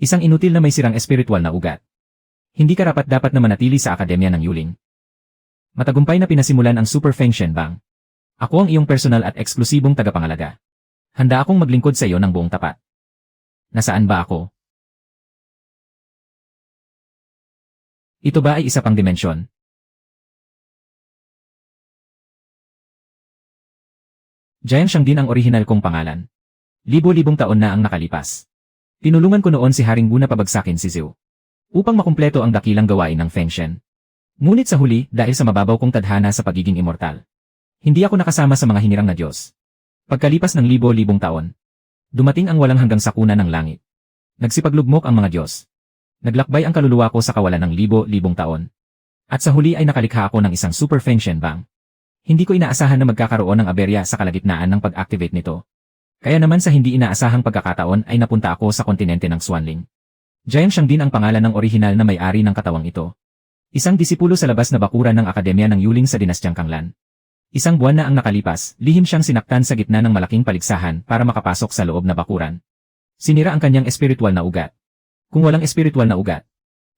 Isang inutil na may sirang espiritual na ugat. Hindi karapat-dapat na manatili sa akademya ng Yuling. Matagumpay na pinasimulan ang Super Feng Shenbang. Ako ang iyong personal at eksklusibong tagapangalaga. Handa akong maglingkod sa iyo ng buong tapat. Nasaan ba ako? Ito ba ay isa pang dimensyon? Jiang Shang din ang orihinal kong pangalan. Libo-libong taon na ang nakalipas. Tinulungan ko noon si Haring Wu na pabagsakin si Zhou upang makumpleto ang dakilang gawain ng Feng Shen. Ngunit sa huli, dahil sa mababaw kong tadhana sa pagiging immortal, hindi ako nakasama sa mga hinirang na Diyos. Pagkalipas ng libo-libong taon, dumating ang walang hanggang sakuna ng langit. Nagsipaglugmok ang mga Diyos. Naglakbay ang kaluluwa ko sa kawalan ng libo-libong taon. At sa huli ay nakalikha ako ng isang Super Feng Shenbang. Hindi ko inaasahan na magkakaroon ng aberya sa kalagitnaan ng pag-activate nito. Kaya naman sa hindi inaasahang pagkakataon ay napunta ako sa kontinente ng Xuanling. Jiang Shang din ang pangalan ng orihinal na may-ari ng katawang ito. Isang disipulo sa labas na bakuran ng Akademya ng Yuling sa Dinastyang Kanglan. Isang buwan na ang nakalipas, lihim siyang sinaktan sa gitna ng malaking paligsahan para makapasok sa loob na bakuran. Sinira ang kanyang espiritual na ugat. Kung walang espiritual na ugat,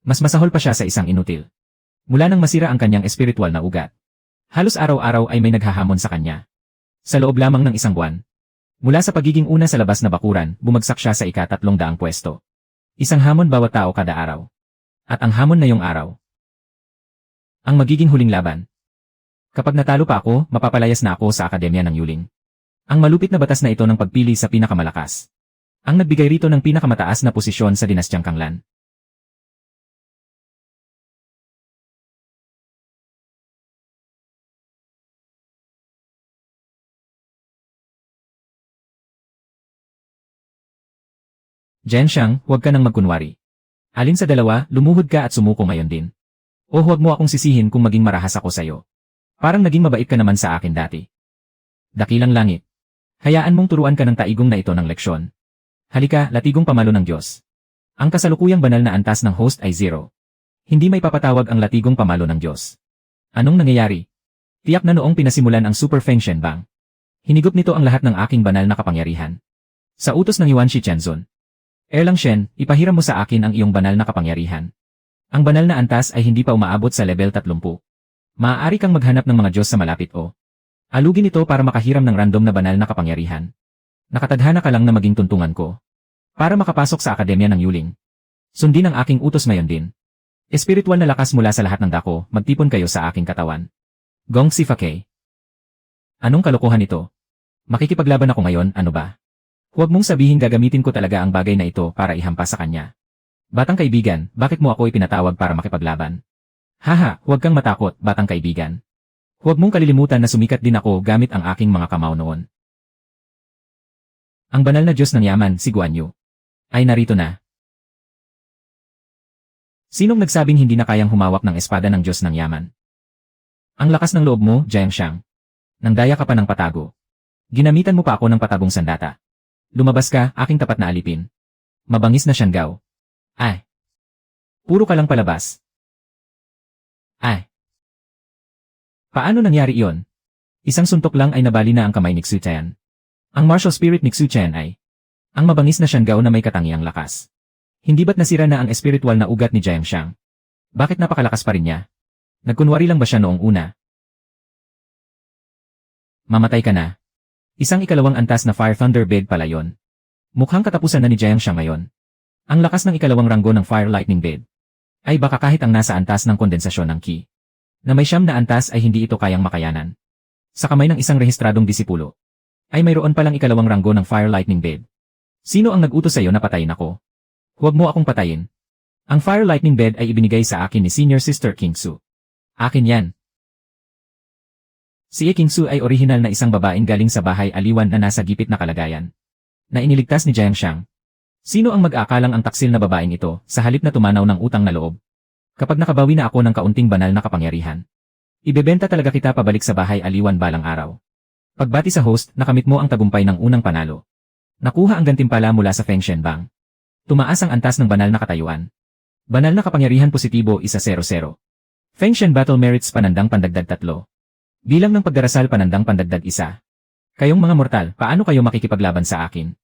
mas masahol pa siya sa isang inutil. Mula nang masira ang kanyang espiritual na ugat, halos araw-araw ay may naghahamon sa kanya. Sa loob lamang ng isang buwan, mula sa pagiging una sa labas na bakuran, bumagsak siya sa ika-300 pwesto. Isang hamon bawat tao kada araw. At ang hamon na yung araw, ang magiging huling laban. Kapag natalo pa ako, mapapalayas na ako sa Akademya ng Yuling. Ang malupit na batas na ito ng pagpili sa pinakamalakas. Ang nagbigay rito ng pinakamataas na posisyon sa Dinastyang Kanglan. Jiang Shang, huwag ka nang magkunwari. Alin sa dalawa, lumuhod ka at sumuko ngayon din. O huwag mo akong sisihin kung maging marahas ako sa'yo. Parang naging mabait ka naman sa akin dati. Dakilang langit. Hayaan mong turuan ka ng taigong na ito ng leksyon. Halika, latigong pamalo ng Diyos. Ang kasalukuyang banal na antas ng host ay 0. Hindi may papatawag ang latigong pamalo ng Diyos. Anong nangyayari? Tiyak na noong pinasimulan ang Super Feng Shenbang, hinigop nito ang lahat ng aking banal na kapangyarihan. Sa utos ng Yuan Shi Chenzun, Erlang Shen, ipahiram mo sa akin ang iyong banal na kapangyarihan. Ang banal na antas ay hindi pa umaabot sa level 30. Maaari kang maghanap ng mga Diyos sa malapit o alugin ito para makahiram ng random na banal na kapangyarihan. Nakatadhana ka lang na maging tuntungan ko para makapasok sa Akademya ng Yuling. Sundin ang aking utos ngayon din. Espiritual na lakas mula sa lahat ng dako, magtipon kayo sa aking katawan. Gong Sifa Kei. Anong kalokohan ito? Makikipaglaban ako ngayon, ano ba? Huwag mong sabihin gagamitin ko talaga ang bagay na ito para ihampas sa kanya. Batang kaibigan, bakit mo ako ipinatawag para makipaglaban? Haha, huwag kang matakot, batang kaibigan. Huwag mong kalilimutan na sumikat din ako gamit ang aking mga kamao noon. Ang banal na Diyos ng yaman, si Guan Yu, ay narito na. Sinong nagsabing hindi na kayang humawak ng espada ng Diyos ng yaman? Ang lakas ng loob mo, Jiang Shang. Nangdaya ka pa ng patago. Ginamitan mo pa ako ng patagong sandata. Lumabas ka, aking tapat na alipin. Mabangis na Shanggao. Ay. Puro ka lang palabas. Ay. Paano nangyari iyon? Isang suntok lang ay nabali na ang kamay ni Xu Chen. Ang martial spirit ni Xu Chen ay ang mabangis na Shanggao na may katangiang lakas. Hindi ba't nasira na ang espiritual na ugat ni Jiang Shang? Bakit napakalakas pa rin niya? Nagkunwari lang ba siya noong una? Mamatay ka na. Isang ikalawang antas na Fire Thunder Bed pala yon. Mukhang katapusan na ni Jiang Shang ngayon. Ang lakas ng ikalawang ranggo ng Fire Lightning Bed ay baka kahit ang nasa antas ng kondensasyon ng Qi na may 9 na antas ay hindi ito kayang makayanan. Sa kamay ng isang rehistradong disipulo ay mayroon palang ikalawang ranggo ng Fire Lightning Bed. Sino ang nag-utos sa iyo na patayin ako? Huwag mo akong patayin. Ang Fire Lightning Bed ay ibinigay sa akin ni Senior Sister King Su. Akin yan. Si King Su ay orihinal na isang babaeng galing sa bahay aliwan na nasa gipit na kalagayan na iniligtas ni Jiang Shang. Sino ang mag-aakalang ang taksil na babaeng ito sa halip na tumanaw ng utang na loob? Kapag nakabawi na ako ng kaunting banal na kapangyarihan, ibebenta talaga kita pabalik sa bahay aliwan balang araw. Pagbati sa host, nakamit mo ang tagumpay ng unang panalo. Nakuha ang gantimpala mula sa Feng Shenbang. Tumaas ang antas ng banal na katayuan. Banal na kapangyarihan positibo 1-0-0. Feng Shen Battle Merits panandang pandagdag 3. Bilang ng pagdarasal panandang pandagdag 1. Kayong mga mortal, paano kayo makikipaglaban sa akin?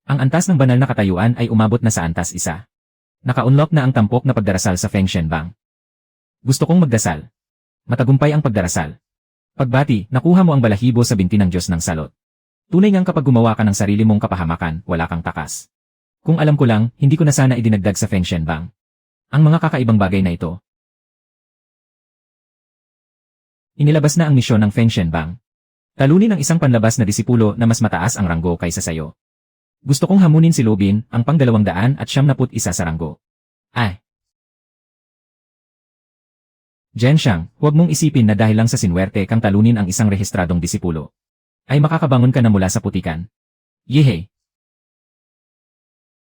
Ang antas ng banal na katayuan ay umabot na sa antas 1. Naka-unlock na ang tampok na pagdarasal sa Feng Shenbang. Gusto kong magdasal. Matagumpay ang pagdarasal. Pagbati, nakuha mo ang balahibo sa binti ng Diyos ng Salot. Tunay ngang kapag gumawa ka ng sarili mong kapahamakan, wala kang takas. Kung alam ko lang, hindi ko na sana idinagdag sa Feng Shenbang ang mga kakaibang bagay na ito. Inilabas na ang misyon ng Feng Shenbang. Talunin ang isang panlabas na disipulo na mas mataas ang ranggo kaysa sayo. Gusto kong hamunin si Lobin, ang pang-271 sa ranggo. Ay! Zhenxiang, huwag mong isipin na dahil lang sa sinwerte kang talunin ang isang rehistradong disipulo, ay makakabangon ka na mula sa putikan. Yehey!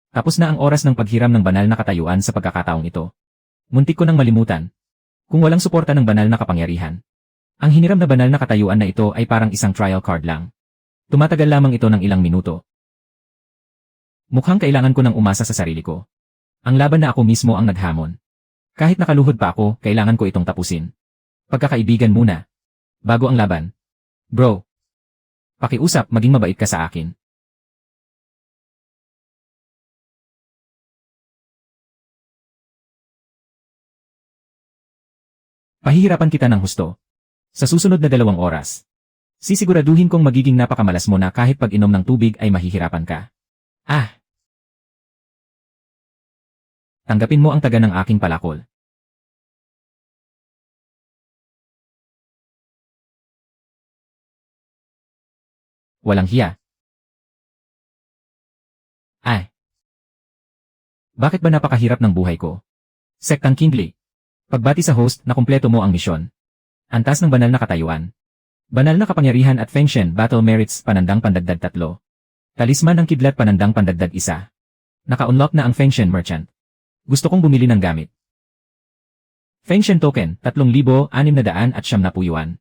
Tapos na ang oras ng paghiram ng banal na katayuan sa pagkakataong ito. Muntik ko nang malimutan. Kung walang suporta ng banal na kapangyarihan, ang hiniram na banal na katayuan na ito ay parang isang trial card lang. Tumatagal lamang ito ng ilang minuto. Mukhang kailangan ko ng umasa sa sarili ko. Ang laban na ako mismo ang naghamon. Kahit nakaluhod pa ako, kailangan ko itong tapusin. Pagkakaibigan muna. Bago ang laban. Bro. Pakiusap, maging mabait ka sa akin. Pahihirapan kita ng husto. Sa susunod na 2 oras. Sisiguraduhin kong magiging napakamalas mo na kahit pag inom ng tubig ay mahihirapan ka. Ah! Tanggapin mo ang taga ng aking palakol. Walang hiya. Ay! Bakit ba napakahirap ng buhay ko? Sektang Kingli. Pagbati sa host na kumpleto mo ang misyon. Antas ng banal na katayuan. Banal na kapangyarihan at Feng Shen Battle Merits panandang pandagdag 3. Talisman ng kidlat panandang pandagdag 1. Naka-unlock na ang Feng Shen Merchant. Gusto kong bumili ng gamit. Feng Shen Token, 3,670 yuan.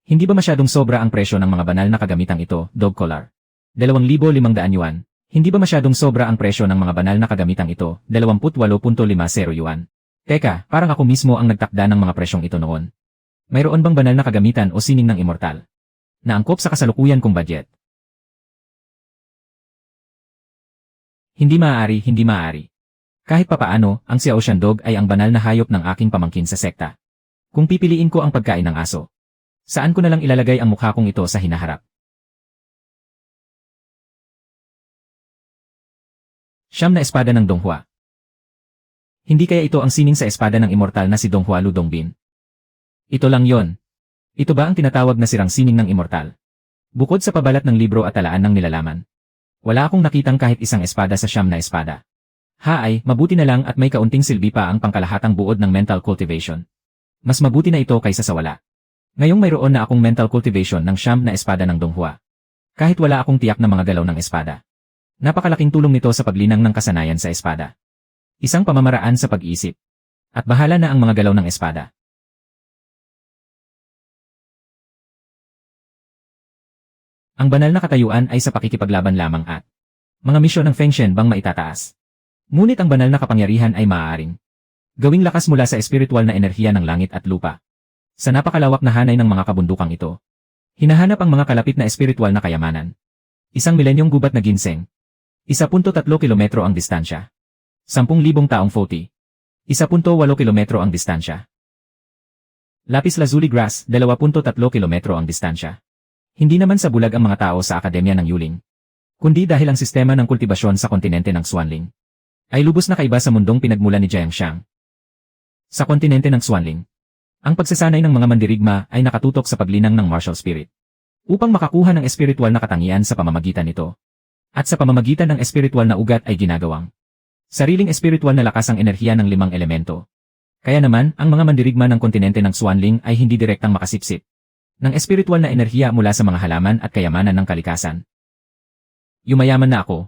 Hindi ba masyadong sobra ang presyo ng mga banal na kagamitang ito, Dog Collar? 2,500 yuan. Hindi ba masyadong sobra ang presyo ng mga banal na kagamitang ito, 28.50 yuan? Teka, parang ako mismo ang nagtakda ng mga presyong ito noon. Mayroon bang banal na kagamitan o sining ng immortal? Naangkop sa kasalukuyan kong budget. Hindi maaari. Kahit papaano, ang Xiao Shandog ay ang banal na hayop ng aking pamangkin sa sekta. Kung pipiliin ko ang pagkain ng aso, saan ko na lang ilalagay ang mukha kong ito sa hinaharap? Siyam na espada ng Donghua. Hindi kaya ito ang sining sa espada ng immortal na si Donghua Lu Dongbin? Ito lang yon. Ito ba ang tinatawag na sirang sining ng immortal? Bukod sa pabalat ng libro at talaan ng nilalaman, wala akong nakitang kahit isang espada sa siyam na espada. Haay, mabuti na lang at may kaunting silbi pa ang pangkalahatang buod ng mental cultivation. Mas mabuti na ito kaysa sa wala. Ngayong mayroon na akong mental cultivation ng siyam na espada ng Donghua. Kahit wala akong tiyak na mga galaw ng espada. Napakalaking tulong nito sa paglinang ng kasanayan sa espada. Isang pamamaraan sa pag-iisip. At bahala na ang mga galaw ng espada. Ang banal na katayuan ay sa pakikipaglaban lamang at mga misyon ng Feng Shen bang maitataas. Ngunit ang banal na kapangyarihan ay maaaring gawing lakas mula sa espiritual na enerhiya ng langit at lupa. Sa napakalawak na hanay ng mga kabundukang ito, hinahanap ang mga kalapit na espiritual na kayamanan. Isang milenyong gubat na ginseng. 1.3 kilometro ang distansya. 10,000 taong Foti. 1.8 kilometro ang distansya. Lapis lazuli grass, 2.3 kilometro ang distansya. Hindi naman sa bulag ang mga tao sa Akademya ng Yuling, kundi dahil ang sistema ng kultibasyon sa kontinente ng Xuanling ay lubos na kaiba sa mundong pinagmula ni Jiangxiang. Sa kontinente ng Xuanling, ang pagsasanay ng mga mandirigma ay nakatutok sa paglinang ng martial spirit upang makakuha ng espiritual na katangian sa pamamagitan nito. At sa pamamagitan ng espiritual na ugat ay ginagawang sariling espiritual na lakas ang enerhiya ng 5 elemento. Kaya naman, ang mga mandirigma ng kontinente ng Xuanling ay hindi direktang makasipsip ng espiritual na enerhiya mula sa mga halaman at kayamanan ng kalikasan. Yumayaman na ako.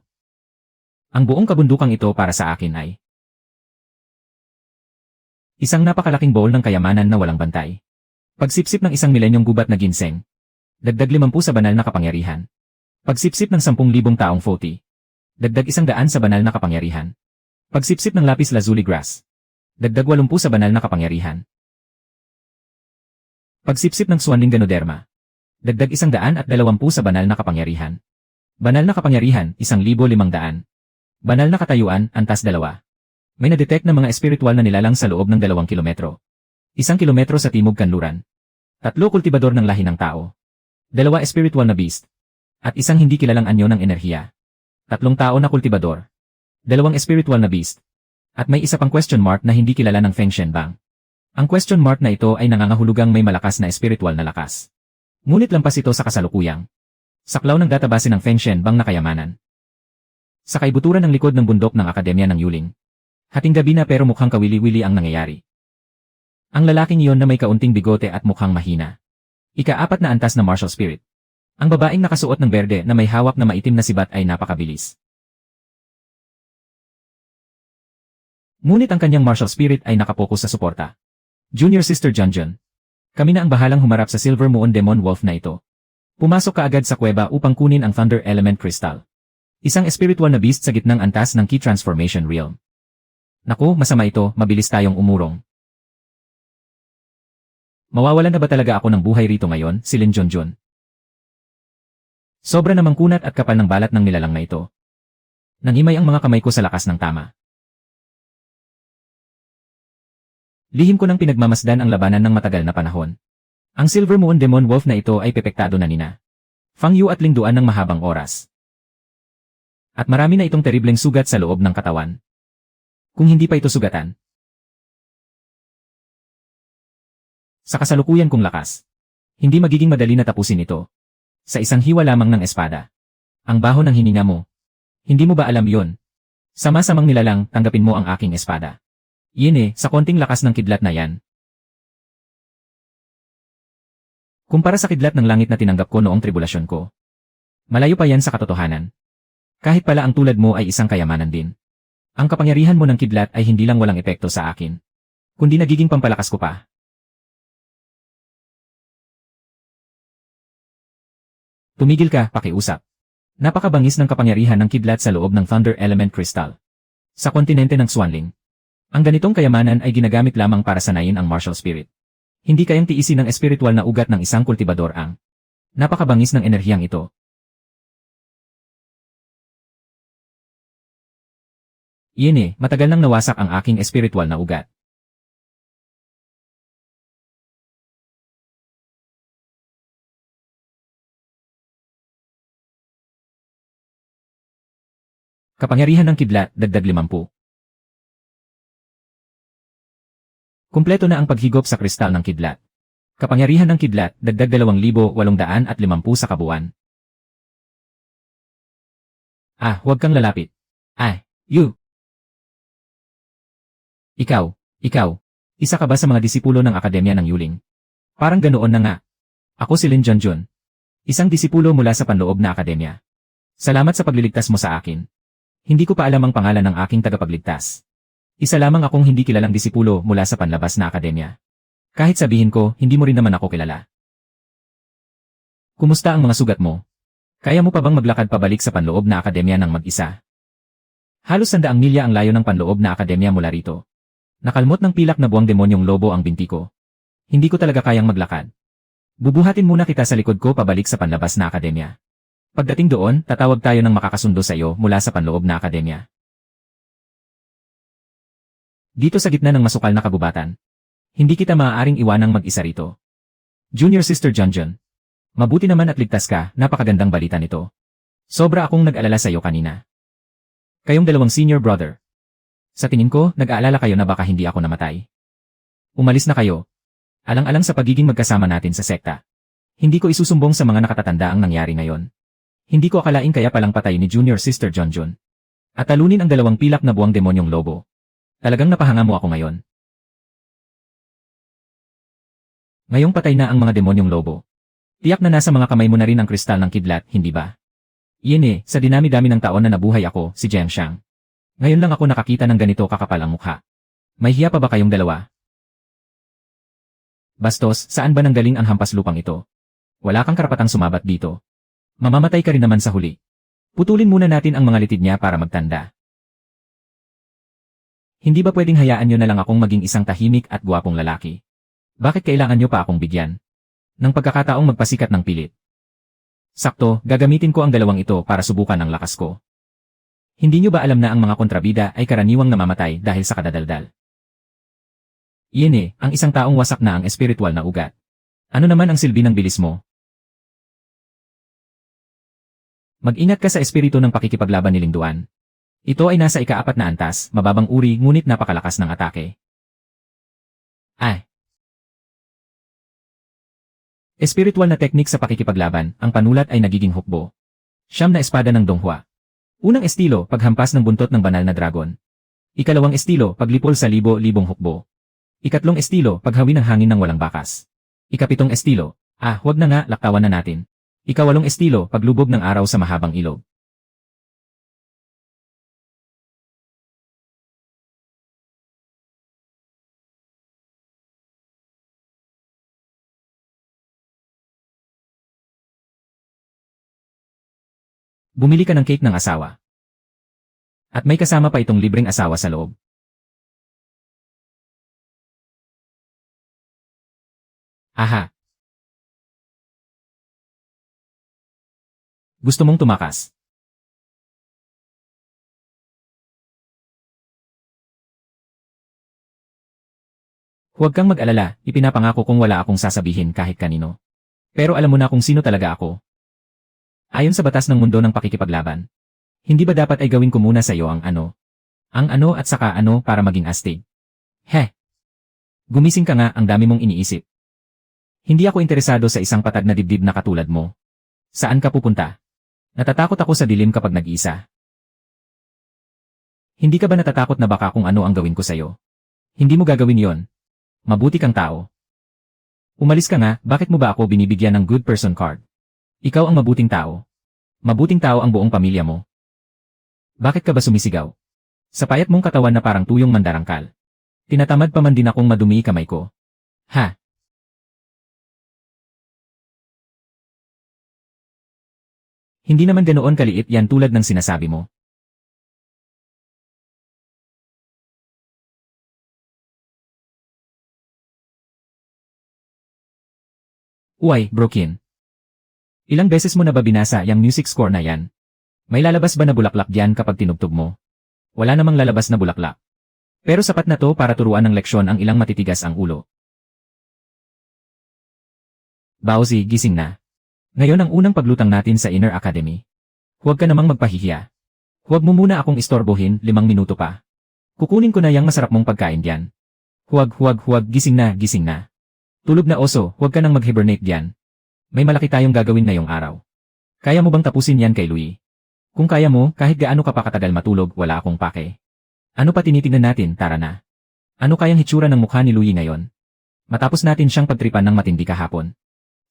Ang buong kabundukang ito para sa akin ay isang napakalaking bowl ng kayamanan na walang bantay. Pagsipsip ng 1 milenyong gubat na ginseng. Dagdag 50 sa banal na kapangyarihan. Pagsipsip ng 10,000 taong Foti. Dagdag 100 sa banal na kapangyarihan. Pagsipsip ng lapis lazuli grass. Dagdag 80 sa banal na kapangyarihan. Pagsipsip ng Xuanling Ganoderma. Dagdag 120 sa banal na kapangyarihan. Banal na kapangyarihan, 1,500. Banal na katayuan, antas 2. May na-detect na mga espiritual na nilalang sa loob ng 2 kilometro. 1 kilometro sa timog kanluran. 3 kultibador ng lahi ng tao. 2 espiritual na beast. At 1 hindi kilalang anyo ng enerhiya. 3 tao na kultibador. 2 espiritual na beast. At may isa pang question mark na hindi kilala ng Feng Shenbang. Ang question mark na ito ay nangangahulugang may malakas na espiritual na lakas. Ngunit lampas ito sa kasalukuyang saklaw ng database ng Feng Shenbang na kayamanan. Sa kaibuturan ng likod ng bundok ng Akademya ng Yuling. Hating gabi na pero mukhang kawili-wili ang nangyayari. Ang lalaking iyon na may kaunting bigote at mukhang mahina. Ika-4 na antas na martial spirit. Ang babaeng nakasuot ng berde na may hawak na maitim na sibat ay napakabilis. Ngunit ang kanyang martial spirit ay nakapokus sa suporta. Junior Sister Junjun. Kami na ang bahalang humarap sa Silver Moon Demon Wolf na ito. Pumasok ka agad sa kuweba upang kunin ang Thunder Element Crystal. Isang espiritual na beast sa gitnang antas ng Key Transformation Realm. Naku, masama ito, mabilis tayong umurong. Mawawalan na ba talaga ako ng buhay rito ngayon, si Lin Junjun? Sobra namang kunat at kapal ng balat ng nilalang na ito. Nangimay ang mga kamay ko sa lakas ng tama. Lihim ko nang pinagmamasdan ang labanan ng matagal na panahon. Ang Silver Moon Demon Wolf na ito ay pepektado na nina Fang Yu at Lingduan ng mahabang oras. At marami na itong terribleng sugat sa loob ng katawan. Kung hindi pa ito sugatan. Sa kasalukuyan kong lakas, hindi magiging madali na tapusin ito. Sa isang hiwa lamang ng espada. Ang baho ng hininga mo. Hindi mo ba alam yon? Sama-samang nilalang, tanggapin mo ang aking espada. Yun sa konting lakas ng kidlat na yan. Kumpara sa kidlat ng langit na tinanggap ko noong tribulasyon ko. Malayo pa yan sa katotohanan. Kahit pala ang tulad mo ay isang kayamanan din. Ang kapangyarihan mo ng kidlat ay hindi lang walang epekto sa akin. Kundi nagiging pampalakas ko pa. Tumigil ka, pakiusap. Napakabangis ng kapangyarihan ng kidlat sa loob ng Thunder Element Crystal. Sa kontinente ng Swanling. Ang ganitong kayamanan ay ginagamit lamang para sanayin ang martial spirit. Hindi kayang tiisin ng espiritual na ugat ng isang kultibador ang napakabangis ng enerhiyang ito. Iyan matagal nang nawasak ang aking espiritual na ugat. Kapangyarihan ng kidlat, dagdag 50. Kumpleto na ang paghigop sa kristal ng kidlat. Kapangyarihan ng kidlat, dagdag 2,850 sa kabuuan. Huwag kang lalapit. You. Ikaw. Isa ka ba sa mga disipulo ng Akademya ng Yuling? Parang ganoon na nga. Ako si Lin Junjun. Isang disipulo mula sa panloob na akademya. Salamat sa pagliligtas mo sa akin. Hindi ko pa alam ang pangalan ng aking tagapagligtas. Isa lamang akong hindi kilalang disipulo mula sa panlabas na akademya. Kahit sabihin ko, hindi mo rin naman ako kilala. Kumusta ang mga sugat mo? Kaya mo pa bang maglakad pabalik sa panloob na akademya ng mag-isa? Halos 100 milya ang layo ng panloob na akademya mula rito. Nakalmot ng pilak na buwang demonyong lobo ang binti ko. Hindi ko talaga kayang maglakad. Bubuhatin muna kita sa likod ko pabalik sa panlabas na akademya. Pagdating doon, tatawag tayo ng makakasundo sa iyo mula sa panloob na akademya. Dito sa gitna ng masukal na kagubatan. Hindi kita maaaring iwanang mag-isa rito. Junior Sister Junjun. Mabuti naman at ligtas ka, napakagandang balita nito. Sobra akong nag-alala sa iyo kanina. Kayong dalawang senior brother. Sa tingin ko, nag-aalala kayo na baka hindi ako namatay. Umalis na kayo. Alang-alang sa pagiging magkasama natin sa sekta. Hindi ko isusumbong sa mga nakatatanda ang nangyari ngayon. Hindi ko akalain kaya palang patay ni Junior Sister Junjun. At talunin ang 2 pilak na buwang demonyong lobo. Talagang napahanga mo ako ngayon. Ngayong patay na ang mga demonyong lobo. Tiyak na nasa mga kamay mo na rin ang kristal ng kidlat, hindi ba? Iyan sa dinami-dami ng taon na nabuhay ako, si Jiang Shang. Ngayon lang ako nakakita ng ganito kakapal ang mukha. May hiya pa ba kayong dalawa? Bastos, saan ba nanggaling ang hampas lupang ito? Wala kang karapatang sumabat dito. Mamamatay ka rin naman sa huli. Putulin muna natin ang mga litid niya para magtanda. Hindi ba pwedeng hayaan nyo na lang akong maging isang tahimik at guwapong lalaki? Bakit kailangan nyo pa akong bigyan ng pagkakataong magpasikat ng pilit? Sakto, gagamitin ko ang 2 ito para subukan ang lakas ko. Hindi nyo ba alam na ang mga kontrabida ay karaniwang namamatay dahil sa kadadaldal? Iyan ang isang taong wasak na ang espiritual na ugat. Ano naman ang silbi ng bilis mo? Mag-ingat ka sa espiritu ng pakikipaglaban ni Lingduan. Ito ay nasa ika-4 na antas, mababang uri ngunit napakalakas ng atake. Espiritual na teknik sa pakikipaglaban, ang panulat ay nagiging hukbo. 9 na espada ng Donghua. Unang estilo, paghampas ng buntot ng banal na dragon. Ikalawang estilo, paglipol sa libo-libong hukbo. Ikatlong estilo, paghawi ng hangin ng walang bakas. Ikapitong estilo, wag na nga, laktawan na natin. Ikawalong estilo, paglubog ng araw sa mahabang ilog. Bumili ka ng cake ng asawa. At may kasama pa itong libreng asawa sa loob. Aha! Gusto mong tumakas? Huwag kang mag-alala, ipinapangako kong wala akong sasabihin kahit kanino. Pero alam mo na kung sino talaga ako. Ayon sa batas ng mundo ng pakikipaglaban, hindi ba dapat ay gawin ko muna sa iyo ang ano? Ang ano at saka ano para maging astig? Gumising ka nga, ang dami mong iniisip. Hindi ako interesado sa isang patag na dibdib na katulad mo. Saan ka pupunta? Natatakot ako sa dilim kapag nag-iisa. Hindi ka ba natatakot na baka kung ano ang gawin ko sa iyo? Hindi mo gagawin yon. Mabuti kang tao. Umalis ka nga, bakit mo ba ako binibigyan ng good person card? Ikaw ang mabuting tao. Mabuting tao ang buong pamilya mo. Bakit ka ba sumisigaw? Sa payat mong katawan na parang tuyong mandarangkal. Tinatamad pa man din akong madumi kamay ko. Hindi naman ganoon kaliit yan tulad ng sinasabi mo. Uy, Brokin. Ilang beses mo na ba binasa yung music score na yan? May lalabas ba na bulaklak diyan kapag tinugtog mo? Wala namang lalabas na bulaklak. Pero sapat na to para turuan ng leksyon ang ilang matitigas ang ulo. Baozi, gising na. Ngayon ang unang paglutang natin sa Inner Academy. Huwag ka namang magpahihiya. Huwag mo muna akong istorbohin, 5 minuto pa. Kukunin ko na yung masarap mong pagkain diyan. Huwag, gising na. Tulog na oso, huwag ka nang mag-hibernate diyan. May malaki tayong gagawin ngayong araw. Kaya mo bang tapusin yan kay Louie? Kung kaya mo, kahit gaano ka pa katagal matulog, wala akong pake. Ano pa tinitingnan natin, tara na. Ano kayang hitsura ng mukha ni Louie ngayon? Matapos natin siyang pagtripan ng matindi kahapon.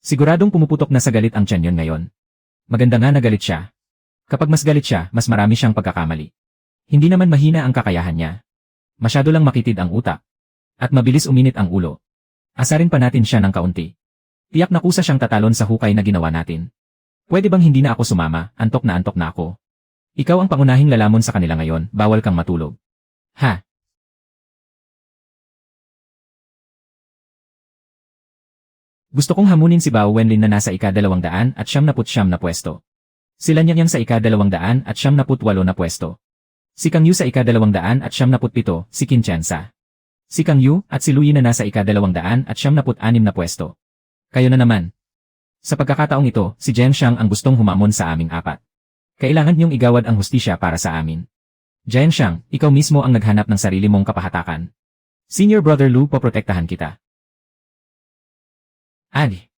Siguradong pumuputok na sa galit ang tiyan yon ngayon. Maganda nga na galit siya. Kapag mas galit siya, mas marami siyang pagkakamali. Hindi naman mahina ang kakayahan niya. Masyado lang makitid ang utak. At mabilis uminit ang ulo. Asarin pa natin siya ng kaunti. Tiyak na kusa siyang tatalon sa hukay na ginawa natin. Pwede bang hindi na ako sumama, antok na ako. Ikaw ang pangunahing lalamon sa kanila ngayon, bawal kang matulog. Gusto kong hamunin si Bao Wenlin na nasa ika-200 at 99 na pwesto. Sila Nyang sa ika-200 at 98 na pwesto. Si Kang Yu sa ika-200 at 97, si Qin Qiansa. Si Kang Yu at si Louie na nasa ika-200 at 96 na pwesto. Kayo na naman. Sa pagkakataong ito, si Jian Xiang ang gustong humamon sa aming 4. Kailangan niyong igawad ang hustisya para sa amin. Jian Xiang, ikaw mismo ang naghanap ng sarili mong kapahatakan. Senior Brother Lu, poprotektahan kita. Adi.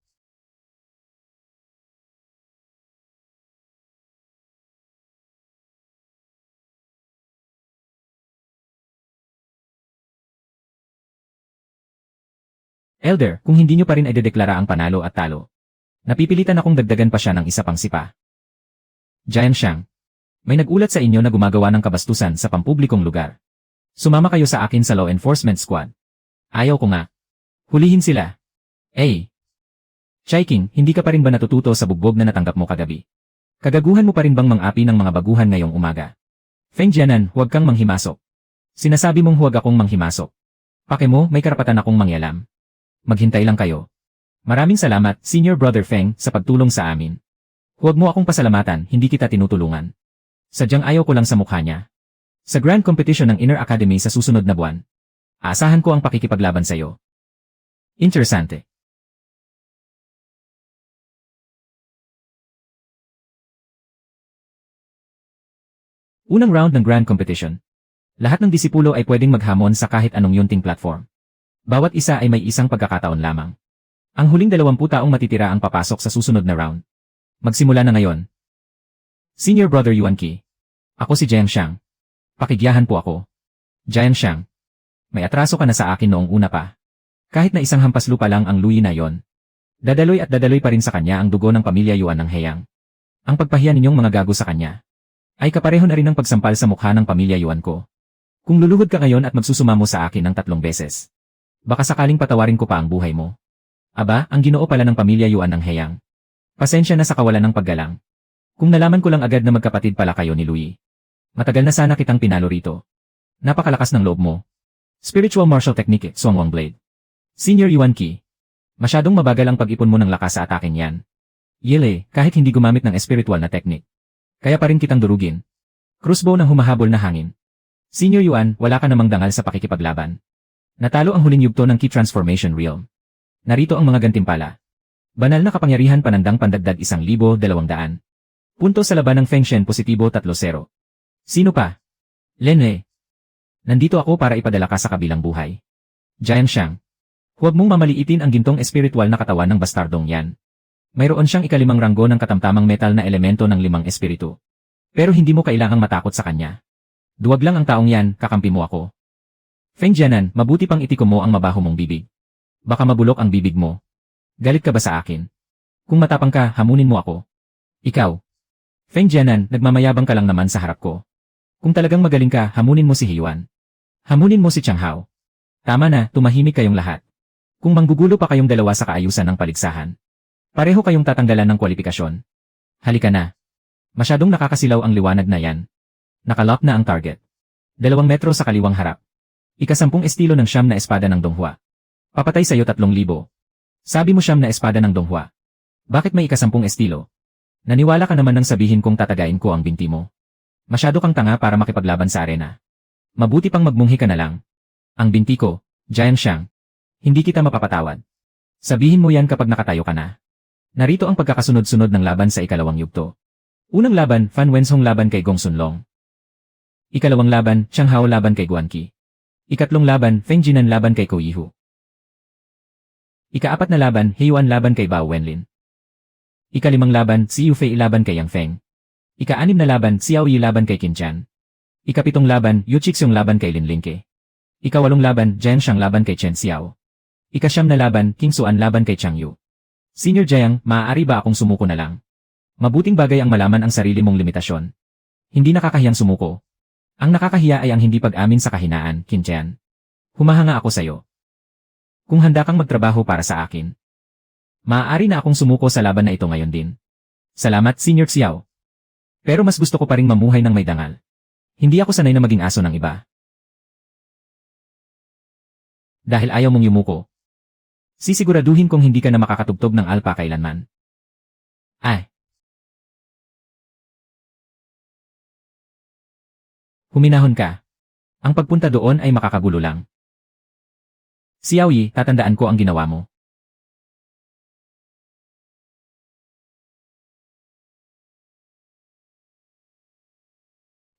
Elder, kung hindi nyo pa rin ay dedeklara ang panalo at talo. Napipilitan akong dagdagan pa siya ng isa pang sipa. Jian Xiang. May nagulat sa inyo na gumagawa ng kabastusan sa pampublikong lugar. Sumama kayo sa akin sa law enforcement squad. Ayaw ko nga. Hulihin sila. Chai King, hindi ka pa rin ba natututo sa bugbog na natanggap mo kagabi? Kagaguhan mo pa rin bang mang-api ng mga baguhan ngayong umaga? Feng Jianan, huwag kang manghimasok. Sinasabi mong huwag akong manghimasok. Pake mo, may karapatan akong mangyalam. Maghintay lang kayo. Maraming salamat, Senior Brother Feng, sa pagtulong sa amin. Huwag mo akong pasalamatan, hindi kita tinutulungan. Sadyang ayaw ko lang sa mukha niya. Sa Grand Competition ng Inner Academy sa susunod na buwan, aasahan ko ang pakikipaglaban sa'yo. Interesante. Unang round ng Grand Competition. Lahat ng disipulo ay pwedeng maghamon sa kahit anong yunting platform. Bawat isa ay may isang pagkakataon lamang. Ang huling 20 taong matitira ang papasok sa susunod na round. Magsimula na ngayon. Senior Brother Yuan Qi. Ako si Jiang Xiang. Pakigyahan po ako. Jiang Xiang. May atraso ka na sa akin noong una pa. Kahit na isang hampas lupa lang ang luyi na yon. Dadaloy at dadaloy pa rin sa kanya ang dugo ng pamilya Yuan ng Heyang. Ang pagpahiya ninyong mga gago sa kanya ay kapareho na rin ng pagsampal sa mukha ng pamilya Yuan ko. Kung luluhod ka ngayon at magsusumamo sa akin ng 3 beses, baka sakaling patawarin ko pa ang buhay mo. Aba, ang ginoo pala ng pamilya Yuan ng Heyang. Pasensya na sa kawalan ng paggalang. Kung nalaman ko lang agad na magkapatid pala kayo ni Louie. Matagal na sana kitang pinalo rito. Napakalakas ng loob mo. Spiritual martial technique, Songwang Blade. Senior Yuan Qi. Masyadong mabagal ang pag-ipon mo ng lakas sa ataking yan. Yele, kahit hindi gumamit ng espiritual na technique. Kaya pa rin kitang durugin. Crossbow ng humahabol na hangin. Senior Yuan, wala ka namang dangal sa pakikipaglaban. Natalo ang huling yugto ng Qi Transformation Realm. Narito ang mga gantimpala. Banal na kapangyarihan panandang pandagdag 1,200. Punto sa laban ng Feng Shen positibo 3-0. Sino pa? Lene. Nandito ako para ipadala ka sa kabilang buhay. Jiang Xiang. Huwag mong mamaliitin ang gintong espiritual na katawan ng bastardong yan. Mayroon siyang 5 ranggo ng katamtamang metal na elemento ng 5 espiritu. Pero hindi mo kailangang matakot sa kanya. Duwag lang ang taong yan, kakampi mo ako. Feng Jianan, mabuti pang itikom mo ang mabaho mong bibig. Baka mabulok ang bibig mo. Galit ka ba sa akin? Kung matapang ka, hamunin mo ako. Ikaw. Feng Jianan, nagmamayabang ka lang naman sa harap ko. Kung talagang magaling ka, hamunin mo si Yuan. Hamunin mo si Chang Hao. Tama na, tumahimik kayong lahat. Kung manggugulo pa kayong dalawa sa kaayusan ng paligsahan, pareho kayong tatanggalan ng kwalifikasyon. Halika na. Masyadong nakakasilaw ang liwanag na yan. Nakalock na ang target. 2 metro sa kaliwang harap. 10 estilo ng siyam na espada ng Donghua. Papatay sa'yo 3,000. Sabi mo siyam na espada ng Donghua. Bakit may 10 estilo? Naniwala ka naman nang sabihin kong tatagain ko ang binti mo. Masyado kang tanga para makipaglaban sa arena. Mabuti pang magmunghi ka na lang. Ang binti ko, Jiang Xiang. Hindi kita mapapatawad. Sabihin mo yan kapag nakatayo ka na. Narito ang pagkakasunod-sunod ng laban sa ikalawang yugto. Unang laban, Fan Wenzhong laban kay Gong Sunlong. Ikalawang laban, Chang Hao laban kay Guan Qi. Ikatlong laban, Feng Jinan laban kay Ko Yihu. Ika-4 na laban, He Yuan laban kay Bao Wenlin. Ika-5 laban, Si Yufei laban kay Yang Feng. Ika-6 na laban, Xiao Yi laban kay Qin Chan. Ika-7 laban, Yu Qixiong laban kay Lin Linke. Ika-8 laban, Jiang Xiang laban kay Chen Xiao. Ika-9 na laban, King Xuan laban kay Chang Yu. Senior Jiang, maaari ba akong sumuko na lang? Mabuting bagay ang malaman ang sarili mong limitasyon. Hindi nakakahiyang sumuko. Ang nakakahiya ay ang hindi pag-amin sa kahinaan, Qin Chan. Humahanga ako sa'yo. Kung handa kang magtrabaho para sa akin, maaari na akong sumuko sa laban na ito ngayon din. Salamat, Senior Xiao. Pero mas gusto ko pa ring mamuhay ng may dangal. Hindi ako sanay na maging aso ng iba. Dahil ayaw mong yumuko, sisiguraduhin kong hindi ka na makakatugtog ng alpa kailanman. Ay. Huminahon ka. Ang pagpunta doon ay makakagulo lang. Xiao Yi, tatandaan ko ang ginawa mo.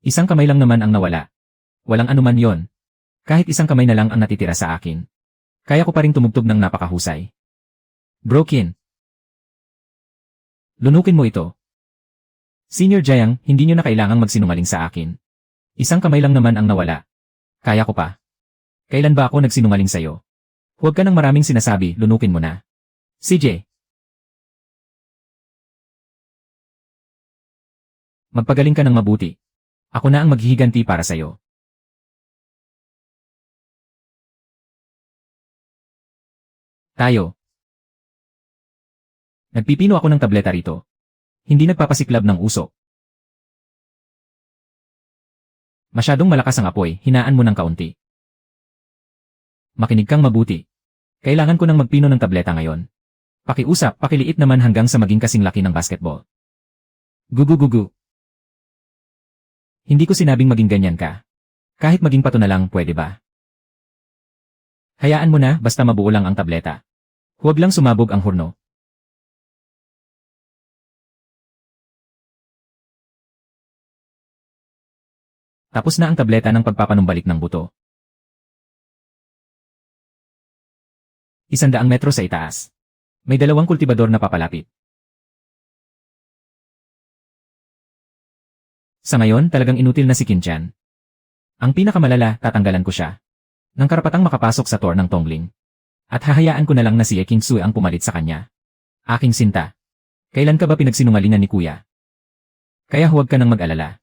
Isang kamay lang naman ang nawala. Walang anuman yon. Kahit isang kamay na lang ang natitira sa akin. Kaya ko pa ring tumugtog ng napakahusay. Broken. Lunukin mo ito. Senior Jiang, hindi nyo na kailangang magsinungaling sa akin. Isang kamay lang naman ang nawala. Kaya ko pa. Kailan ba ako nagsinungaling sa'yo? Huwag ka ng maraming sinasabi, lunukin mo na. CJ. Magpagaling ka ng mabuti. Ako na ang maghihiganti para sa'yo. Tayo. Nagpipino ako ng tableta rito. Hindi nagpapasiklab ng usok. Masyadong malakas ang apoy, hinaan mo ng kaunti. Makinig kang mabuti. Kailangan ko nang magpino ng tableta ngayon. Pakiusap, pakiliit naman hanggang sa maging kasing laki ng basketball. Gugu-gugu. Hindi ko sinabing maging ganyan ka. Kahit maging pato na lang, pwede ba? Hayaan mo na, basta mabuo lang ang tableta. Huwag lang sumabog ang hurno. Tapos na ang tableta ng pagpapanumbalik ng buto. 100 metro sa itaas. May 2 kultibador na papalapit. Sa ngayon, talagang inutil na si Kinchan. Ang pinakamalala, tatanggalan ko siya. Nang karapatang makapasok sa tour ng Tongling. At hahayaan ko na lang na si King Sui ang pumalit sa kanya. Aking sinta. Kailan ka ba pinagsinungalingan ni Kuya? Kaya huwag ka nang mag-alala.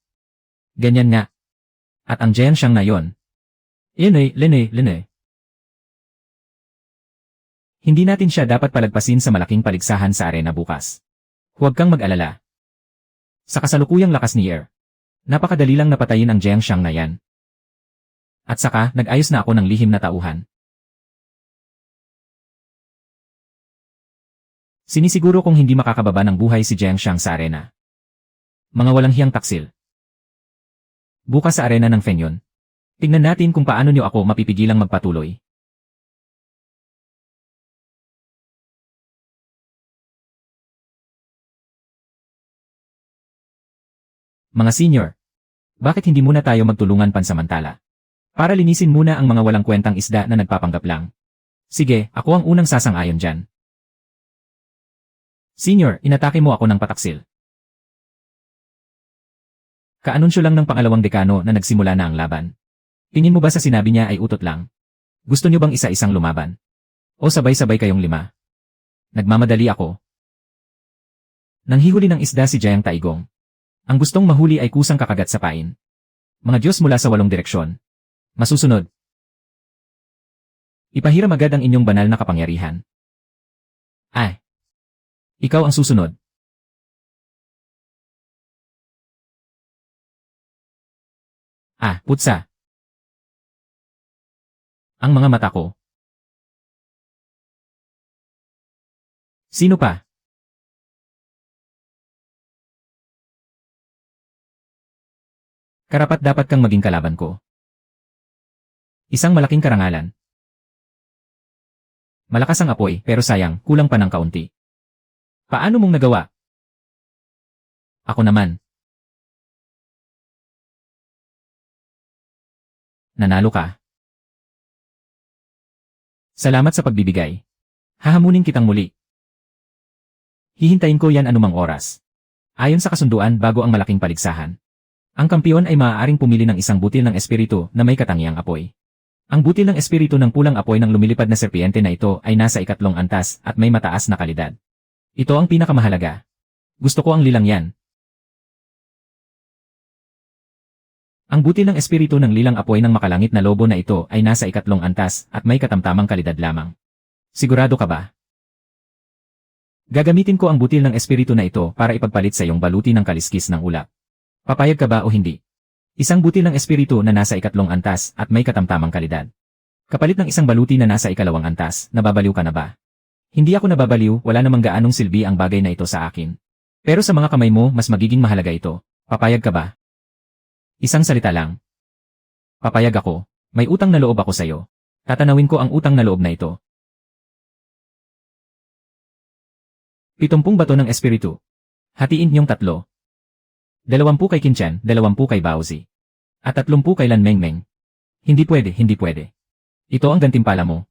Ganyan nga. At ang Jian Siyang na yon. Lene. Hindi natin siya dapat palagpasin sa malaking paligsahan sa arena bukas. Huwag kang mag-alala. Sa kasalukuyang lakas ni Air. Napakadali lang napatayin ang Jiang Siyang na yan. At saka, nag-ayos na ako ng lihim na tauhan. Sinisiguro kong hindi makakababa ng buhay si Jiang Siyang sa arena. Mga walang hiyang taksil. Bukas sa arena ng Fengyon. Tingnan natin kung paano niyo ako mapipigilang magpatuloy. Mga senior, bakit hindi muna tayo magtulungan pansamantala? Para linisin muna ang mga walang kwentang isda na nagpapanggap lang. Sige, ako ang unang sasang-ayon dyan. Senior, inatake mo ako ng pataksil. Kaanunsyo lang ng pangalawang dekano na nagsimula na ang laban. Tingin mo ba sa sinabi niya ay utot lang? Gusto niyo bang isa-isang lumaban? O sabay-sabay kayong 5? Nagmamadali ako. Nanghihuli ng isda si Jiang Taigong. Ang gustong mahuli ay kusang kakagat sa pain. Mga Diyos mula sa 8 direksyon. Masusunod. Ipahiram agad ang inyong banal na kapangyarihan. Ay. Ikaw ang susunod. Putsa. Ang mga mata ko. Sino pa? Karapat-dapat kang maging kalaban ko. Isang malaking karangalan. Malakas ang apoy, pero sayang, kulang pa ng kaunti. Paano mong nagawa? Ako naman. Nanalo ka. Salamat sa pagbibigay. Hahamunin kitang muli. Hihintayin ko yan anumang oras. Ayon sa kasunduan bago ang malaking paligsahan. Ang kampiyon ay maaaring pumili ng isang butil ng espiritu na may katangiang apoy. Ang butil ng espiritu ng pulang apoy ng lumilipad na serpiente na ito ay nasa 2 antas at may mataas na kalidad. Ito ang pinakamahalaga. Gusto ko ang lilang yan. Ang butil ng espiritu ng lilang apoy ng makalangit na lobo na ito ay nasa 3 antas at may katamtamang kalidad lamang. Sigurado ka ba? Gagamitin ko ang butil ng espiritu na ito para ipagpalit sa iyong baluti ng kaliskis ng ulap. Papayag ka ba o hindi? Isang butil ng espiritu na nasa 3 antas at may katamtamang kalidad. Kapalit ng isang baluti na nasa 2 antas, nababaliw ka na ba? Hindi ako nababaliw, wala namang gaanong silbi ang bagay na ito sa akin. Pero sa mga kamay mo, mas magiging mahalaga ito. Papayag ka ba? Isang salita lang. Papayag ako. May utang na loob ako sa iyo. Tatanawin ko ang utang na loob na ito. 70 bato ng espiritu. Hatiin niyong 3. 20 kay Kinchan, 20 kay Baozi. At 30 kay Lan Mengmeng. Hindi pwede. Ito ang gantimpala mo.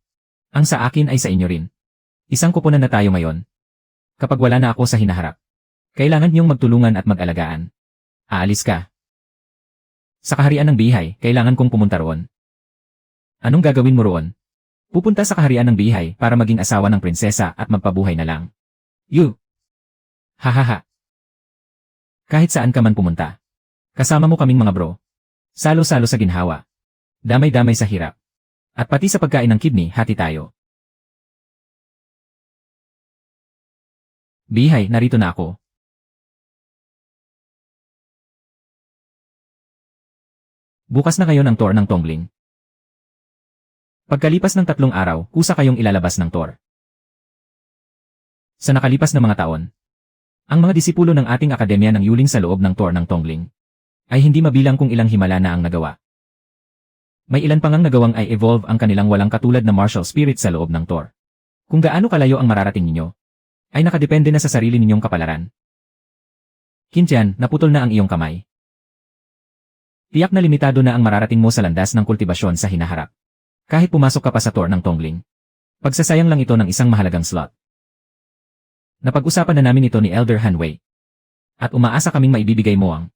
Ang sa akin ay sa inyo rin. Isang kuponan na tayo ngayon. Kapag wala na ako sa hinaharap. Kailangan niyong magtulungan at mag-alagaan. Aalis ka. Sa kaharian ng Bihay, kailangan kong pumunta roon. Anong gagawin mo roon? Pupunta sa kaharian ng Bihay para maging asawa ng prinsesa at magpabuhay na lang. Hahaha. Kahit saan ka man pumunta. Kasama mo kaming mga bro. Salo-salo sa ginhawa. Damay-damay sa hirap. At pati sa pagkain ng kidney, hati tayo. Bihay, narito na ako. Bukas na kayo ng tour ng Tongling. Pagkalipas ng 3 araw, kusa kayong ilalabas ng tour. Sa nakalipas na mga taon, ang mga disipulo ng ating akademya ng yuling sa loob ng tour ng Tongling. ay hindi mabilang kung ilang himala na ang nagawa. May ilan pang ang nagawang ay evolve ang kanilang walang katulad na martial spirit sa loob ng Tor. Kung gaano kalayo ang mararating ninyo, ay nakadepende na sa sarili ninyong kapalaran. Qintian, naputol na ang iyong kamay. Tiyak na limitado na ang mararating mo sa landas ng kultibasyon sa hinaharap. Kahit pumasok ka pa sa Tor ng Tongling. Pagsasayang lang ito ng isang mahalagang slot. Napag-usapan na namin ito ni Elder Han Wei. At umaasa kaming maibibigay mo ang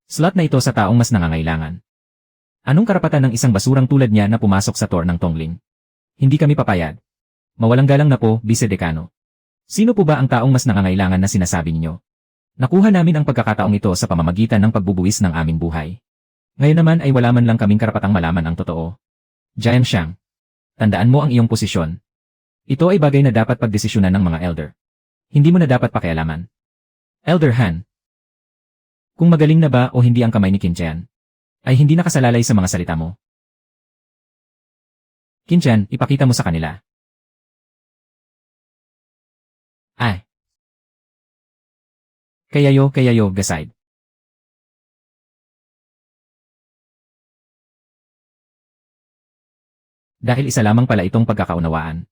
slot na ito sa taong mas nangangailangan. Anong karapatan ng isang basurang tulad niya na pumasok sa Tor ng Tongling? Hindi kami papayag. Mawalang galang na po, Vice-Dekano. Sino po ba ang taong mas nangangailangan na sinasabi ninyo? Nakuha namin ang pagkakataong ito sa pamamagitan ng pagbubuwis ng aming buhay. Ngayon naman ay wala man lang kaming karapatang malaman ang totoo. Jiang Shang, tandaan mo ang iyong posisyon. Ito ay bagay na dapat pagdesisyonan ng mga elder. Hindi mo na dapat pakialaman. Elder Han, kung magaling na ba o hindi ang kamay ni Qintian, ay hindi nakasalalay sa mga salita mo. Qintian, ipakita mo sa kanila. Ay. Kayayo, Gaside. Dahil isa lamang pala itong pagkakaunawaan.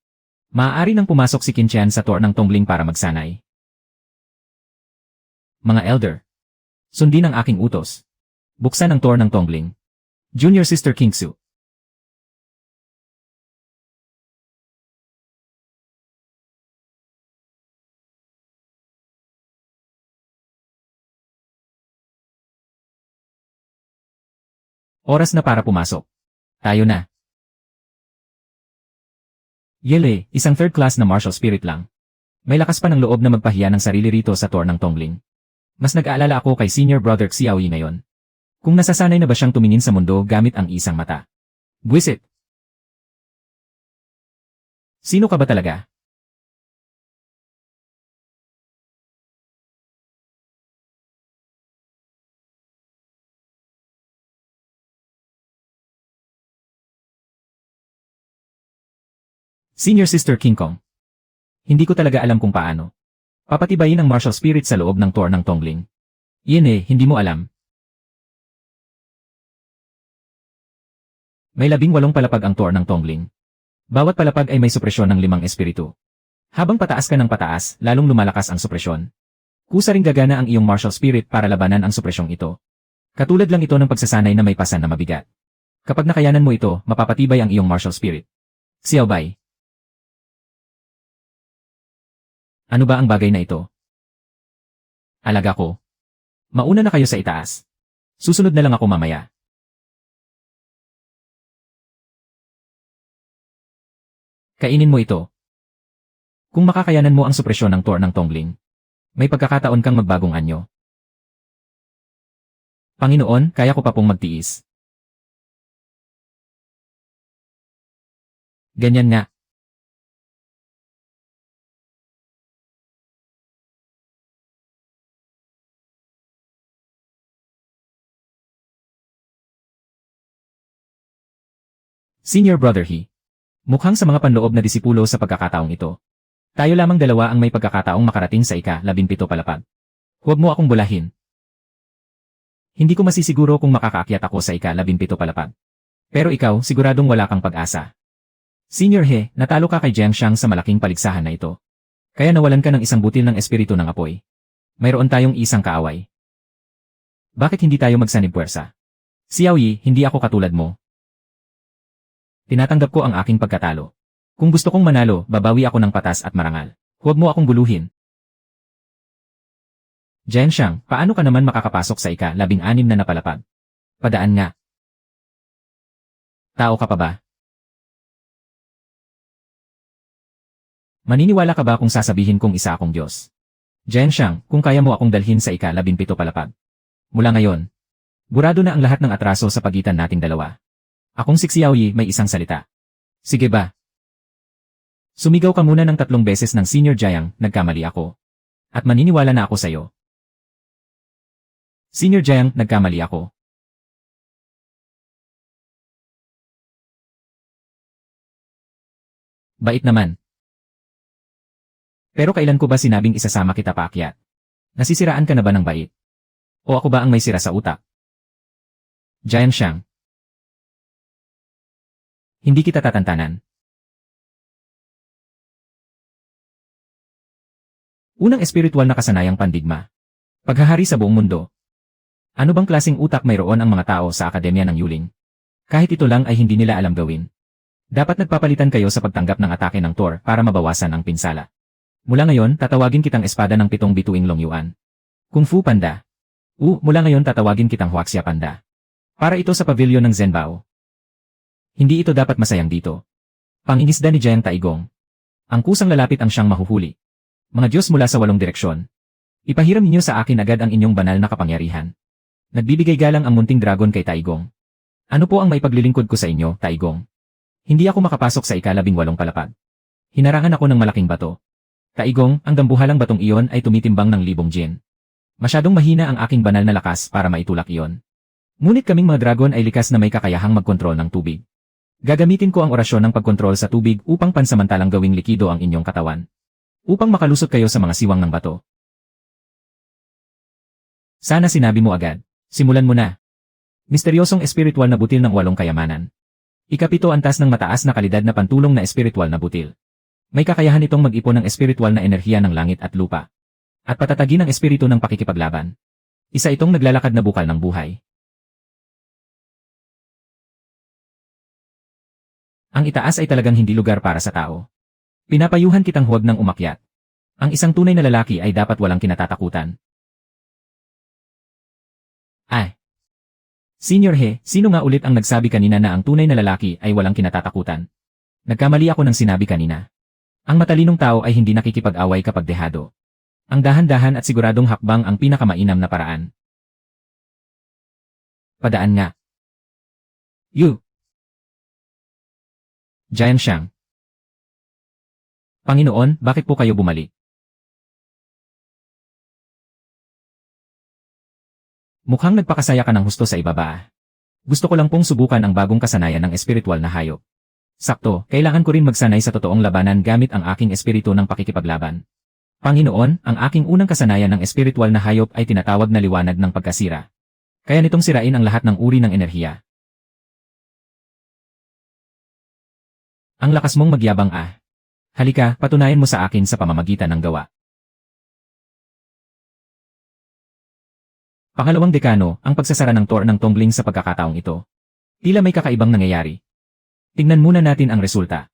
Maaari nang pumasok si Qintian sa Tor ng Tongling para magsanay. Mga elder, sundin ang aking utos. Buksan ang Tor ng Tongling. Junior Sister Kingsu. Oras na para pumasok. Tayo na. Yele, isang third class na martial spirit lang. May lakas pa ng loob na magpahiya ng sarili rito sa Tor ng Tongling. Mas nag-aalala ako kay Senior Brother Xiaoyi ngayon. Kung nasasanay na ba siyang tumingin sa mundo gamit ang isang mata. Buwisit! Sino ka ba talaga? Senior Sister King Kong. Hindi ko talaga alam kung paano. Papatibayin ang martial spirit sa loob ng Tor ng Tongling. Iyan hindi mo alam. May 18 palapag ang Tor ng Tongling. Bawat palapag ay may supresyon ng 5 espiritu. Habang pataas ka ng pataas, lalong lumalakas ang supresyon. Kusa ring gagana ang iyong martial spirit para labanan ang supresyong ito. Katulad lang ito ng pagsasanay na may pasan na mabigat. Kapag nakayanan mo ito, mapapatibay ang iyong martial spirit. Xiaobei. Ano ba ang bagay na ito? Alaga ko. Mauna na kayo sa itaas. Susunod na lang ako mamaya. Kainin mo ito. Kung makakayanan mo ang supresyon ng Tor ng Tongling, may pagkakataon kang magbagong anyo. Panginoon, kaya ko pa pong magtiis. Ganyan nga. Senior Brother He. Mukhang sa mga panloob na disipulo sa pagkakataong ito. Tayo lamang dalawa ang may pagkakataong makarating sa ika-17 palapag. Huwag mo akong bulahin. Hindi ko masisiguro kung makakaakyat ako sa ika-17 palapag. Pero ikaw, siguradong wala kang pag-asa. Senior He, natalo ka kay Jiang Shang sa malaking paligsahan na ito. Kaya nawalan ka ng isang butil ng espiritu ng apoy. Mayroon tayong isang kaaway. Bakit hindi tayo magsanib puwersa? Xiaoyi, hindi ako katulad mo. Tinatanggap ko ang aking pagkatalo. Kung gusto kong manalo, babawi ako ng patas at marangal. Huwag mo akong buluhin. Jiang Shang, paano ka naman makakapasok sa ika-16 na napalapag? Padaan nga. Tao ka pa ba? Maniniwala ka ba kung sasabihin kong isa akong Diyos? Jiang Shang, kung kaya mo akong dalhin sa ika-17 palapag. Mula ngayon, burado na ang lahat ng atraso sa pagitan nating dalawa. Akong si Xiaoyi, may isang salita. Sige ba? Sumigaw ka muna ng 3 beses ng Senior Jiang, nagkamali ako. At maniniwala na ako sa'yo. Senior Jiang, nagkamali ako. Bait naman. Pero kailan ko ba sinabing isasama kita paakyat? Nasisiraan ka na ba ng bait? O ako ba ang may sira sa utak? Giant Shang. Hindi kita tatantanan. Unang espiritual na kasanayang pandigma. Paghahari sa buong mundo. Ano bang klaseng utak mayroon ang mga tao sa akademya ng Yuling? Kahit ito lang ay hindi nila alam gawin. Dapat nagpapalitan kayo sa pagtanggap ng atake ng Thor para mabawasan ang pinsala. Mula ngayon, tatawagin kitang espada ng 7 bituing Long Yuan. Kung Fu Panda. Mula ngayon tatawagin kitang Huaxia Panda. Para ito sa pavilion ng Zhenbao. Hindi ito dapat masayang dito. Pangingisda ni Jiang Taigong. Ang kusang lalapit ang siyang mahuhuli. Mga Diyos mula sa 8 direksyon. Ipahiram ninyo sa akin agad ang inyong banal na kapangyarihan. Nagbibigay galang ang munting dragon kay Taigong. Ano po ang maipaglilingkod ko sa inyo, Taigong? Hindi ako makapasok sa ika-18 palapag. Hinarangan ako ng malaking bato. Taigong, ang dambuhalang batong iyon ay tumitimbang ng 1,000 jin. Masyadong mahina ang aking banal na lakas para maitulak iyon. Ngunit kaming mga dragon ay likas na may kakayahang magkontrol ng tubig. Gagamitin ko ang orasyon ng pagkontrol sa tubig upang pansamantalang gawing likido ang inyong katawan. Upang makalusot kayo sa mga siwang ng bato. Sana sinabi mo agad. Simulan mo na. Misteryosong espiritual na butil ng 8 kayamanan. Ika-7 antas ng mataas na kalidad na pantulong na espiritual na butil. May kakayahan itong mag-ipon ng espiritual na enerhiya ng langit at lupa. At patatagin ang espiritu ng pakikipaglaban. Isa itong naglalakad na bukal ng buhay. Ang itaas ay talagang hindi lugar para sa tao. Pinapayuhan kitang huwag nang umakyat. Ang isang tunay na lalaki ay dapat walang kinatatakutan. Senior He, sino nga ulit ang nagsabi kanina na ang tunay na lalaki ay walang kinatatakutan? Nagkamali ako ng sinabi kanina. Ang matalinong tao ay hindi nakikipag-away kapag dehado. Ang dahan-dahan at siguradong hakbang ang pinakamainam na paraan. Padaan nga. Giant Shang. Panginoon, bakit po kayo bumalik? Mukhang nagpakasaya ka ng husto sa ibaba. Gusto ko lang pong subukan ang bagong kasanayan ng espiritual na hayop. Sakto, kailangan ko rin magsanay sa totoong labanan gamit ang aking espiritu ng pakikipaglaban. Panginoon, ang aking unang kasanayan ng espiritual na hayop ay tinatawag na liwanag ng pagkasira. Kaya nitong sirain ang lahat ng uri ng enerhiya. Ang lakas mong magyabang Halika, patunayan mo sa akin sa pamamagitan ng gawa. Pangalawang dekano, ang pagsasara ng Thor ng Tongling sa pagkakataong ito. Tila may kakaibang nangyayari. Tingnan muna natin ang resulta.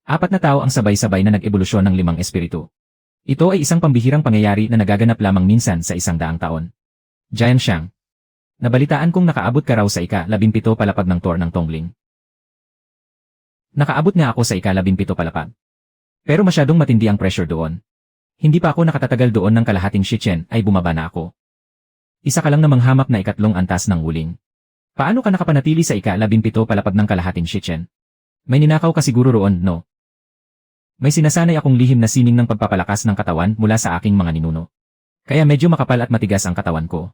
4 na tao ang sabay-sabay na nag-ebolusyon ng 5 espiritu. Ito ay isang pambihirang pangyayari na nagaganap lamang minsan sa 100 taon. Giant Shang. Nabalitaan kong nakaabot ka raw sa ika-17 palapag ng Thor ng Tongling. Nakaabot nga ako sa ika-17 palapag. Pero masyadong matindi ang pressure doon. Hindi pa ako nakatatagal doon ng kalahating Shichen ay bumaba na ako. Isa ka lang namang hamak na 3 antas ng wuling. Paano ka nakapanatili sa ika-17 palapag ng kalahating Shichen? May ninakaw ka siguro roon, no? May sinasanay akong lihim na sining ng pagpapalakas ng katawan mula sa aking mga ninuno. Kaya medyo makapal at matigas ang katawan ko.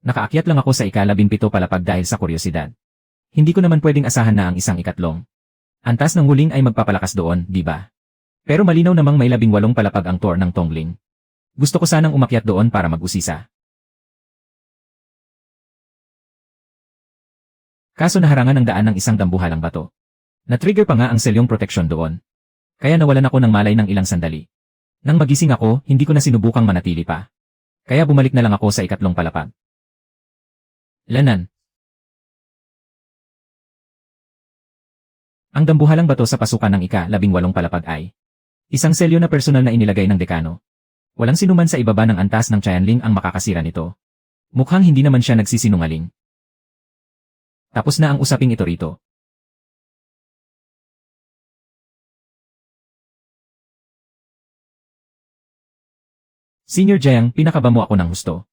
Nakaakyat lang ako sa ika-17 palapag dahil sa kuryosidad. Hindi ko naman pwedeng asahan na ang isang 3 antas ng wuling ay magpapalakas doon, di ba? Pero malinaw namang may 18 palapag ang Thor ng Tongling. Gusto ko sanang umakyat doon para mag-usisa. Kaso naharangan ng daan ng isang dambuhalang bato. Na-trigger pa nga ang selyong proteksyon doon. Kaya nawalan ako ng malay ng ilang sandali. Nang magising ako, hindi ko na sinubukang manatili pa. Kaya bumalik na lang ako sa 3 palapag. Lanan. Ang dambuhalang bato sa pasukan ng ika-18 palapag ay isang selyo na personal na inilagay ng dekano. Walang sinuman sa ibaba ng antas ng Qianling ang makakasira nito. Mukhang hindi naman siya nagsisinungaling. Tapos na ang usaping ito rito. Senior Jiang, pinakaba mo ako ng husto.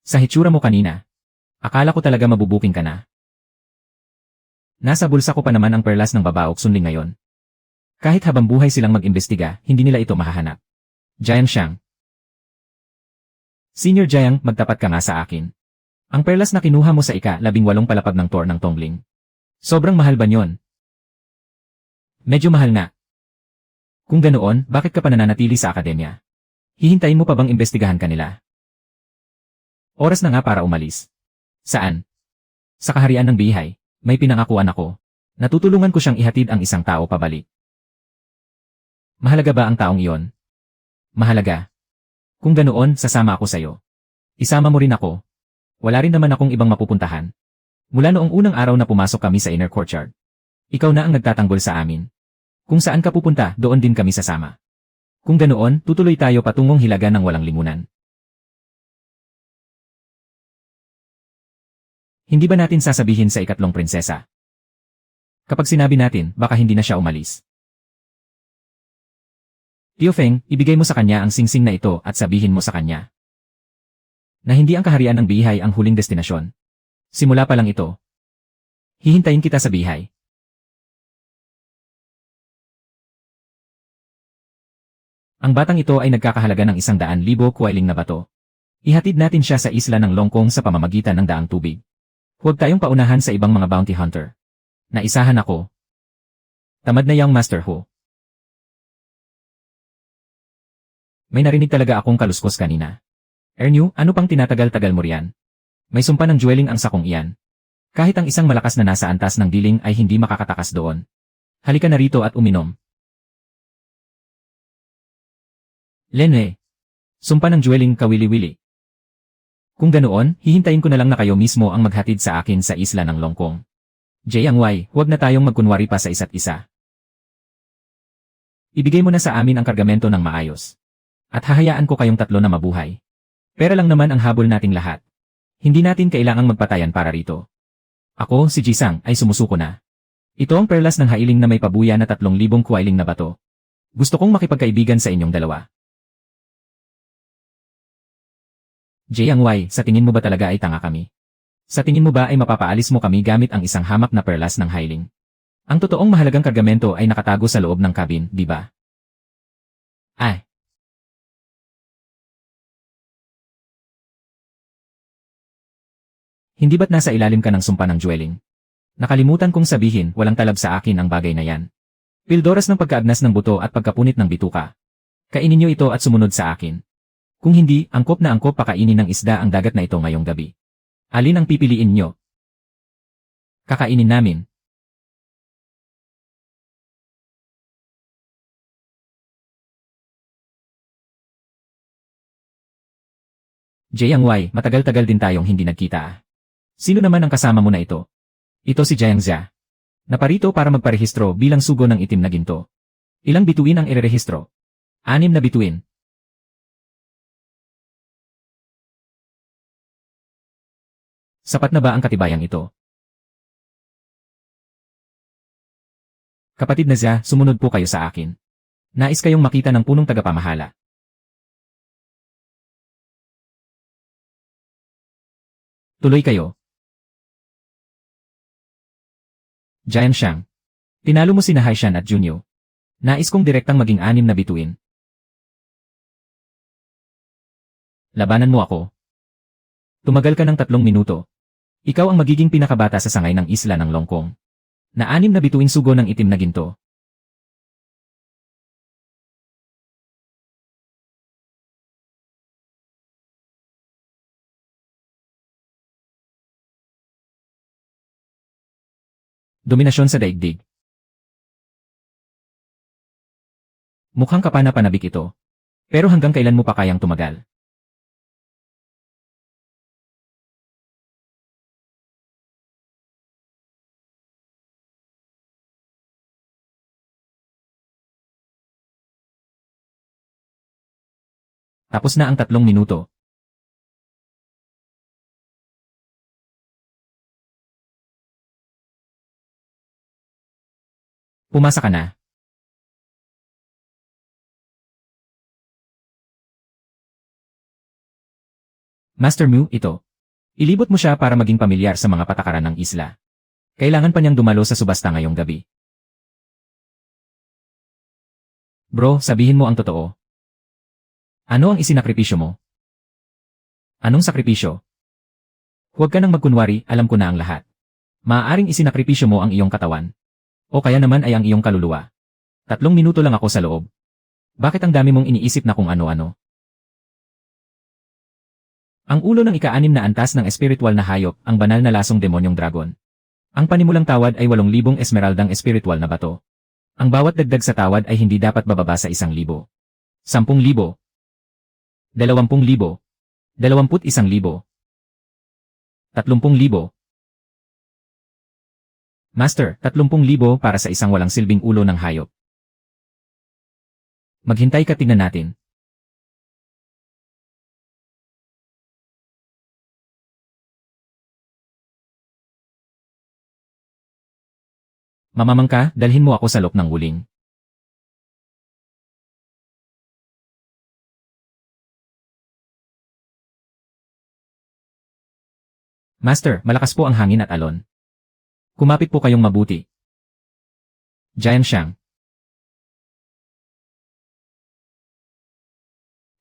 Sa hitsura mo kanina. Akala ko talaga mabubuking ka na. Nasa bulsa ko pa naman ang perlas ng babaok sunling ngayon. Kahit habang buhay silang mag-imbestiga, hindi nila ito mahahanap. Giant Shang. Senior Jiang, magtapat ka nga sa akin. Ang perlas na kinuha mo sa ika-18 palapag ng Thor ng Tongling. Sobrang mahal ba yon? Medyo mahal nga. Kung ganoon, bakit ka pa nananatili sa akademya? Hihintayin mo pa bang imbestigahan kanila? Oras na nga para umalis. Saan? Sa kaharian ng Bihay, may pinangakuan ako. Natutulungan ko siyang ihatid ang isang tao pabalik. Mahalaga ba ang taong iyon? Mahalaga. Kung ganoon, sasama ako sa'yo. Isama mo rin ako. Wala rin naman akong ibang mapupuntahan. Mula noong unang araw na pumasok kami sa inner courtyard. Ikaw na ang nagtatanggol sa amin. Kung saan ka pupunta, doon din kami sasama. Kung ganoon, tutuloy tayo patungong Hilaga ng walang limunan. Hindi ba natin sasabihin sa ikatlong prinsesa? Kapag sinabi natin, baka hindi na siya umalis. Tio Feng, ibigay mo sa kanya ang singsing na ito at sabihin mo sa kanya na hindi ang kaharian ng Bihay ang huling destinasyon. Simula pa lang ito. Hihintayin kita sa Bihay. Ang batang ito ay nagkakahalaga ng 100,000 kuwailing na bato. Ihatid natin siya sa isla ng Longkong sa pamamagitan ng daang tubig. Huwag tayong paunahan sa ibang mga bounty hunter. Naisahan ako. Tamad na yang Master Hu. May narinig talaga akong kaluskos kanina. Ernyu, ano pang tinatagal-tagal mo riyan? May sumpa ng Jueling ang sakong iyan. Kahit ang isang malakas na nasa antas ng diling ay hindi makakatakas doon. Halika na rito at uminom. Lenwe. Sumpa ng Jueling kawili-wili. Kung ganoon, hihintayin ko na lang na kayo mismo ang maghatid sa akin sa isla ng Longkong. Jiang Wei, huwag na tayong magkunwari pa sa isa't isa. Ibigay mo na sa amin ang kargamento ng maayos. At hahayaan ko kayong tatlo na mabuhay. Pera lang naman ang habol nating lahat. Hindi natin kailangang magpatayan para rito. Ako, si Jisang, ay sumusuko na. Ito ang perlas ng hailing na may pabuya na 3,000 kuwailing na bato. Gusto kong makipagkaibigan sa inyong dalawa. Jiang Wei, sa tingin mo ba talaga ay tanga kami? Sa tingin mo ba ay mapapaalis mo kami gamit ang isang hamak na perlas ng hailing? Ang totoong mahalagang kargamento ay nakatago sa loob ng cabin, di ba? Ay. Hindi ba't nasa ilalim ka ng sumpa ng Jueling? Nakalimutan kong sabihin, walang talab sa akin ang bagay na yan. Pildoras ng pagkaagnas ng buto at pagkapunit ng bituka. Kainin niyo ito at sumunod sa akin. Kung hindi, angkop na angkop pakainin ng isda ang dagat na ito ngayong gabi. Alin ang pipiliin nyo? Kakainin namin. Jiang Wei, matagal-tagal din tayong hindi nagkita. Sino naman ang kasama mo na ito? Ito si Jiang Xia. Naparito para magparehistro bilang sugo ng itim na ginto. Ilang bituin ang irerehistro? 6 na bituin. Sapat na ba ang katibayang ito? Kapatid na Xia, sumunod po kayo sa akin. Nais kayong makita ng punong tagapamahala. Tuloy kayo. Jian Xiang. Tinalo mo sina Haishan at Junyo. Nais kong direktang maging 6 na bituin. Labanan mo ako. Tumagal ka ng 3 minuto. Ikaw ang magiging pinakabata sa sangay ng isla ng Longkong. Na 6 na bituin sugo ng itim na ginto. Dominasyon sa daigdig. Mukhang kapana-panabik ito. Pero hanggang kailan mo pa kayang tumagal? Tapos na ang 3 minuto. Pumasa ka na. Master Mu, ito. Ilibot mo siya para maging pamilyar sa mga patakaran ng isla. Kailangan pa niyang dumalo sa subasta ngayong gabi. Bro, sabihin mo ang totoo. Ano ang isinakripisyo mo? Anong sakripisyo? Huwag ka nang magkunwari, alam ko na ang lahat. Maaaring isinakripisyo mo ang iyong katawan. O kaya naman ay ang iyong kaluluwa. 3 minuto lang ako sa loob. Bakit ang dami mong iniisip na kung ano-ano? Ang ulo ng ika-6 na antas ng espiritual na hayop, ang banal na lasong demonyong dragon. Ang panimulang tawad ay 8,000 esmeraldang espiritual na bato. Ang bawat dagdag sa tawad ay hindi dapat bababa sa 1,000, 10,000, 20,000, 21,000, 30,000. Master, 30,000 para sa isang walang silbing ulo ng hayop. Maghintay ka, tingnan natin. Mamamang ka, dalhin mo ako sa loob ng uling. Master, malakas po ang hangin at alon. Kumapit po kayong mabuti. Giant Xiang.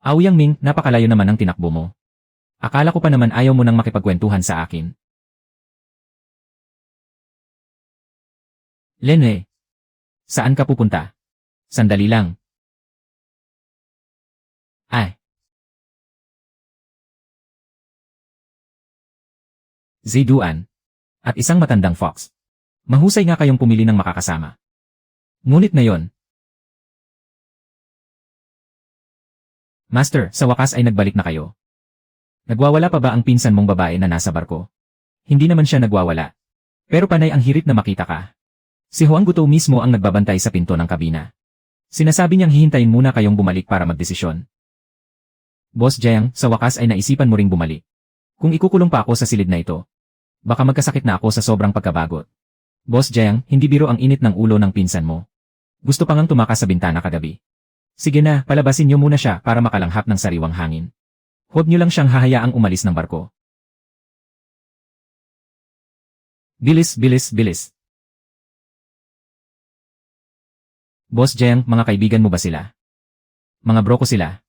Aoyang Ming, napakalayo naman ang tinakbo mo. Akala ko pa naman ayaw mo nang makipagkwentuhan sa akin. Lene. Saan ka pupunta? Sandali lang. Ay. Ziduan. At isang matandang fox. Mahusay nga kayong pumili ng makakasama. Ngunit ngayon. Master, sa wakas ay nagbalik na kayo. Nagwawala pa ba ang pinsan mong babae na nasa barko? Hindi naman siya nagwawala. Pero panay ang hirit na makita ka. Si Huang Gutou mismo ang nagbabantay sa pinto ng kabina. Sinasabi niyang hihintayin muna kayong bumalik para magdesisyon. Boss Jiang, sa wakas ay naisipan mo ring bumalik. Kung ikukulong pa ako sa silid na ito, baka magkasakit na ako sa sobrang pagkabagot. Boss Jiang, hindi biro ang init ng ulo ng pinsan mo. Gusto pa ngang tumakas sa bintana kagabi. Sige na, palabasin niyo muna siya para makalanghap ng sariwang hangin. Huwag niyo lang siyang hahayaang umalis ng barko. Bilis, bilis, bilis. Boss Jiang, mga kaibigan mo ba sila? Mga bro ko sila.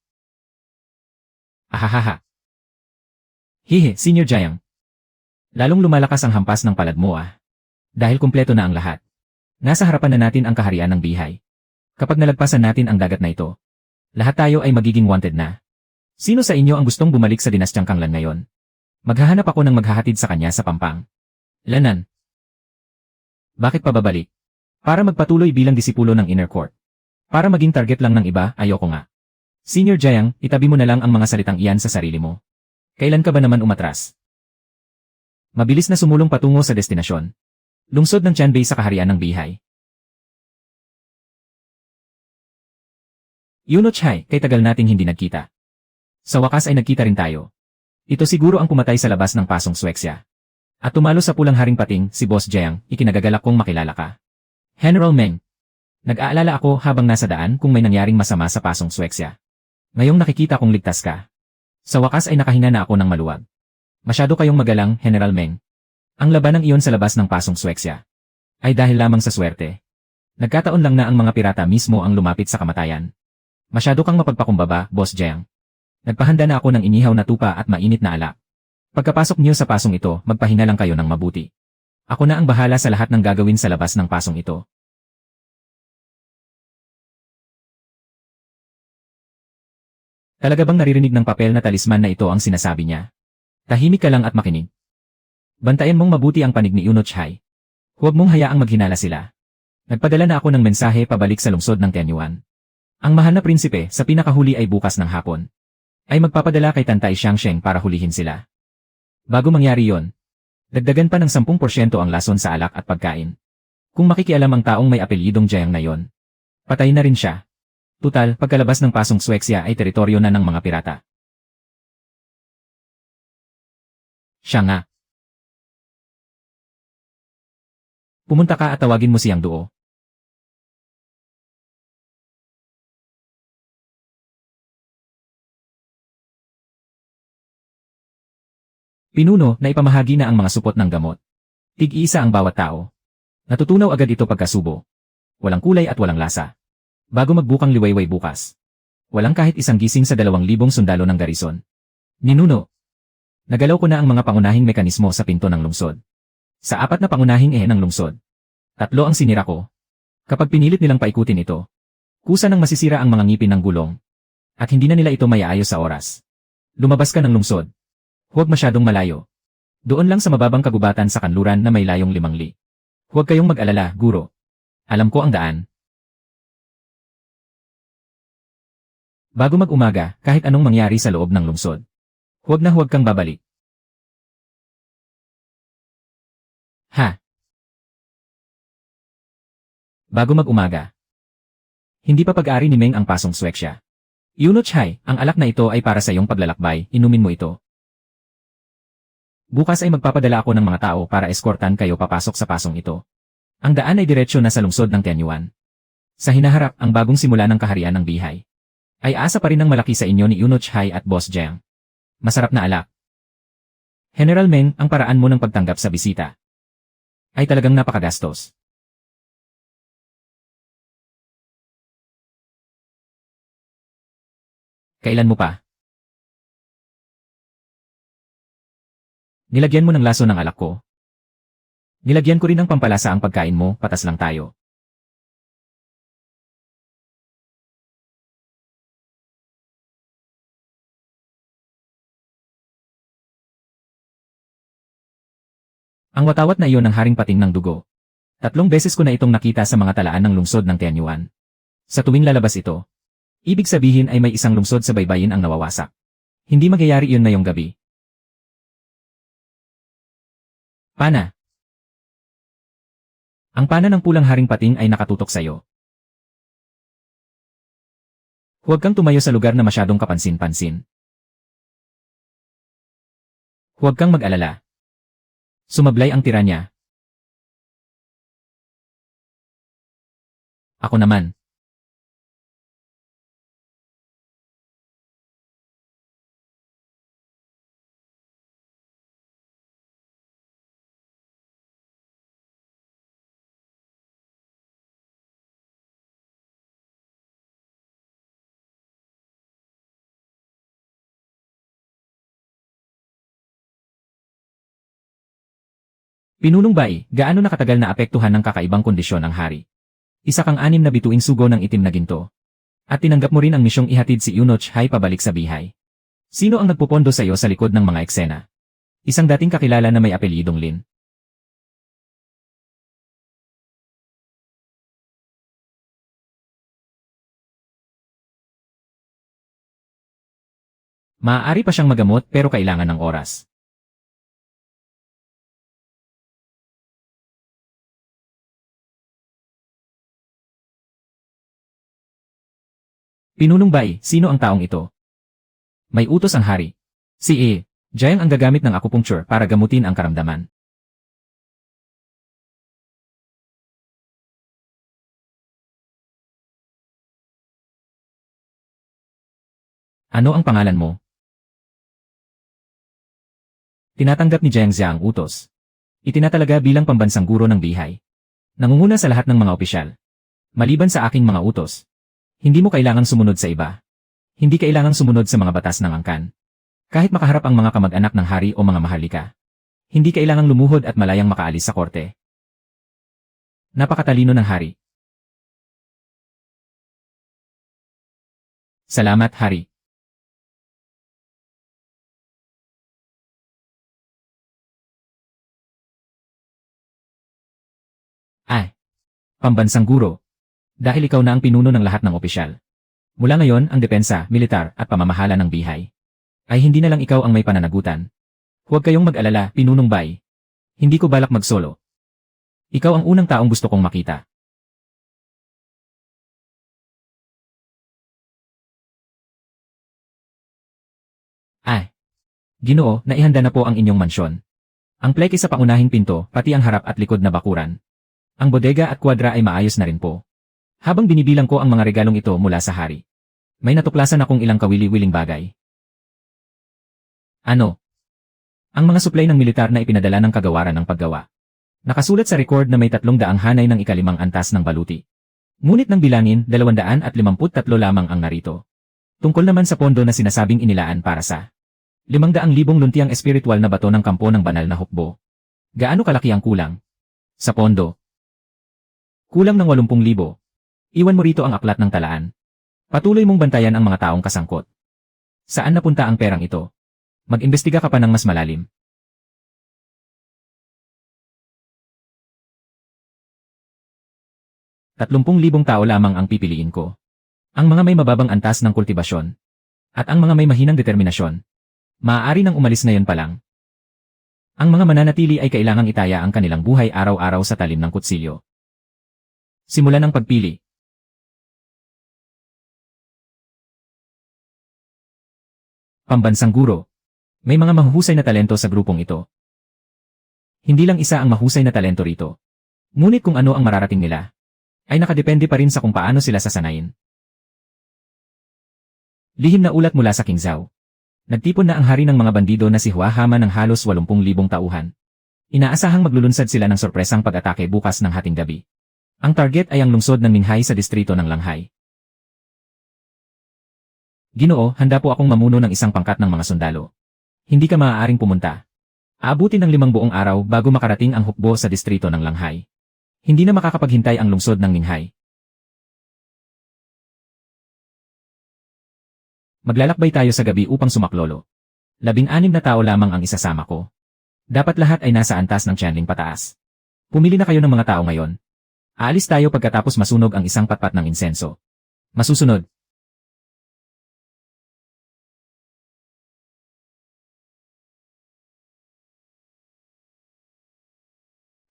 Ahahaha. Hihe, Senior Jiang. Lalong lumalakas ang hampas ng palad mo ah. Dahil kumpleto na ang lahat. Nasa harapan na natin ang kaharian ng bihay. Kapag nalagpasan natin ang dagat na ito, lahat tayo ay magiging wanted na. Sino sa inyo ang gustong bumalik sa dinastyang Kanglan ngayon? Maghahanap ako ng maghahatid sa kanya sa Pampang. Lanan. Bakit pa babalik? Para magpatuloy bilang disipulo ng Inner Court. Para maging target lang ng iba, ayoko nga. Senior Jiang, itabi mo na lang ang mga salitang iyan sa sarili mo. Kailan ka ba naman umatras? Mabilis na sumulong patungo sa destinasyon. Lungsod ng Tianbei sa kaharian ng Bihay. Yuno Chai, kay tagal nating hindi nagkita. Sa wakas ay nagkita rin tayo. Ito siguro ang pumatay sa labas ng pasong Sweksya. At tumalo sa pulang haring pating, si Boss Jiang, ikinagagalak kong makilala ka. General Meng. Nag-aalala ako habang nasa daan kung may nangyaring masama sa pasong Sweksya. Ngayong nakikita kong ligtas ka. Sa wakas ay nakahinga na ako ng maluwag. Masyado kayong magalang, General Meng. Ang labanang iyon sa labas ng pasong Sweksya ay dahil lamang sa swerte. Nagkataon lang na ang mga pirata mismo ang lumapit sa kamatayan. Masyado kang mapagpakumbaba, Boss Jiang. Nagpahanda na ako ng inihaw na tupa at mainit na alak. Pagkapasok niyo sa pasong ito, magpahinga lang kayo ng mabuti. Ako na ang bahala sa lahat ng gagawin sa labas ng pasong ito. Talaga bang naririnig ng papel na talisman na ito ang sinasabi niya? Tahimik ka lang at makinig. Bantayan mong mabuti ang panig ni Yuno Chai. Huwag mong hayaang maghinala sila. Nagpadala na ako ng mensahe pabalik sa lungsod ng Tenyuan. Ang mahal na prinsipe sa pinakahuli ay bukas ng hapon. Ay magpapadala kay Tantay Xiangsheng para hulihin sila. Bago mangyari yon, dagdagan pa ng 10% ang lason sa alak at pagkain. Kung makikialam ang taong may apelyidong Jiang na yon, patay na rin siya. Tutal, pagkalabas ng pasong Sweksya ay teritoryo na ng mga pirata. Siya nga. Pumunta ka at tawagin mo siyang Duo. Pinuno na ipamahagi na ang mga supot ng gamot. Tig-isa ang bawat tao. Natutunaw agad ito pagkasubo. Walang kulay at walang lasa. Bago magbukang liwayway bukas. Walang kahit isang gising sa 2,000 sundalo ng garison. Ninuno. Nagalaw ko na ang mga pangunahing mekanismo sa pinto ng lungsod. Sa 4 na pangunahing ng lungsod. 3 ang sinira ko. Kapag pinilit nilang paikutin ito, kusa nang masisira ang mga ngipin ng gulong. At hindi na nila ito maiayos sa oras. Lumabas ka ng lungsod. Huwag masyadong malayo. Doon lang sa mababang kagubatan sa kanluran na may layong 5 li. Huwag kayong mag-alala, guro. Alam ko ang daan. Bago mag-umaga, kahit anong mangyari sa loob ng lungsod. Huwag na huwag kang babalik. Ha? Bago mag-umaga. Hindi pa pag-ari ni Meng ang pasong Sweksya. Yunochai, ang alak na ito ay para sa iyong paglalakbay, inumin mo ito. Bukas ay magpapadala ako ng mga tao para eskortan kayo papasok sa pasong ito. Ang daan ay diretsyo na sa lungsod ng Tianyuan. Sa hinaharap ang bagong simula ng kaharian ng Bihay. Ay asa pa rin ng malaki sa inyo ni Yunochai at Boss Jiang. Masarap na alak. General Meng, ang paraan mo ng pagtanggap sa bisita ay talagang napakagastos. Kailan mo pa? Nilagyan mo ng laso ng alak ko. Nilagyan ko rin ng pampalasa ang pagkain mo, patas lang tayo. Ang watawat na iyon ng haring pating ng dugo. 3 beses ko na itong nakita sa mga talaan ng lungsod ng Tianyuan. Sa tuwing lalabas ito, ibig sabihin ay may isang lungsod sa baybayin ang nawawasak. Hindi magyayari iyon ngayong gabi. Pana. Ang pana ng pulang haring pating ay nakatutok sa iyo. Huwag kang tumayo sa lugar na masyadong kapansin-pansin. Huwag kang mag-alala. Sumablay ang tira niya. Ako naman. Pinunong bai, gaano nakatagal na apektuhan ng kakaibang kondisyon ang hari? Isa kang 6 na bituing sugo ng itim na ginto. At tinanggap mo rin ang misyong ihatid si Yunochai pabalik sa Bihay. Sino ang nagpupondo sa iyo sa likod ng mga eksena? Isang dating kakilala na may apelyidong Lin. Maaari pa siyang magamot pero kailangan ng oras. Pinunong bai, sino ang taong ito? May utos ang hari. Si E. Jiang ang gagamit ng acupuncture para gamutin ang karamdaman. Ano ang pangalan mo? Tinatanggap ni Jiang Zia ang utos. Itinatalaga bilang pambansang guro ng Bihay. Nangunguna sa lahat ng mga opisyal. Maliban sa aking mga utos. Hindi mo kailangang sumunod sa iba. Hindi kailangang sumunod sa mga batas ng angkan. Kahit makaharap ang mga kamag-anak ng hari o mga maharlika. Hindi kailangang lumuhod at malayang makaalis sa korte. Napakatalino ng hari. Salamat, hari. Pambansang guro. Dahil ikaw na ang pinuno ng lahat ng opisyal. Mula ngayon ang depensa, militar at pamamahala ng Bihay. Ay hindi na lang ikaw ang may pananagutan. Huwag kayong mag-alala, pinunong bai. Hindi ko balak mag-solo. Ikaw ang unang taong gusto kong makita. Ginoo, naihanda na po ang inyong mansyon. Ang pleke sa paunahing pinto, pati ang harap at likod na bakuran. Ang bodega at kwadra ay maayos na rin po. Habang binibilang ko ang mga regalong ito mula sa hari. May natuklasan akong ilang kawili-wiling bagay. Ano? Ang mga suplay ng militar na ipinadala ng kagawaran ng paggawa. Nakasulat sa record na may 300 hanay ng ikalimang antas ng baluti. Ngunit ng bilangin, 253 lamang ang narito. Tungkol naman sa pondo na sinasabing inilaan para sa 500,000 luntiang espiritual na bato ng kampo ng banal na hukbo. Gaano kalaki ang kulang? Sa pondo. Kulang ng 80,000. Iwan mo rito ang aklat ng talaan. Patuloy mong bantayan ang mga taong kasangkot. Saan napunta ang perang ito? Mag-imbestiga ka pa ng mas malalim. ₱30,000 tao lamang ang pipiliin ko. Ang mga may mababang antas ng kultibasyon. At ang mga may mahinang determinasyon. Maaari nang umalis ngayon pa lang. Ang mga mananatili ay kailangang itaya ang kanilang buhay araw-araw sa talim ng kutsilyo. Simulan ang pagpili. Pambansang guro. May mga mahuhusay na talento sa grupong ito. Hindi lang isa ang mahusay na talento rito. Ngunit kung ano ang mararating nila, ay nakadepende pa rin sa kung paano sila sasanayin. Lihim na ulat mula sa Qingzhou. Nagtipon na ang hari ng mga bandido na si Hua Hama ng halos 80,000 tauhan. Inaasahang maglulunsad sila ng sorpresang pag-atake bukas ng hating gabi. Ang target ay ang lungsod ng Ninghay sa distrito ng Langhai. Ginoo, handa po akong mamuno ng isang pangkat ng mga sundalo. Hindi ka maaaring pumunta. Aabutin ng 5 buong araw bago makarating ang hukbo sa distrito ng Langhai. Hindi na makakapaghintay ang lungsod ng Ninghay. Maglalakbay tayo sa gabi upang sumaklolo. 16 na tao lamang ang isasama ko. Dapat lahat ay nasa antas ng Tianling pataas. Pumili na kayo ng mga tao ngayon. Aalis tayo pagkatapos masunog ang isang patpat ng insenso. Masusunod.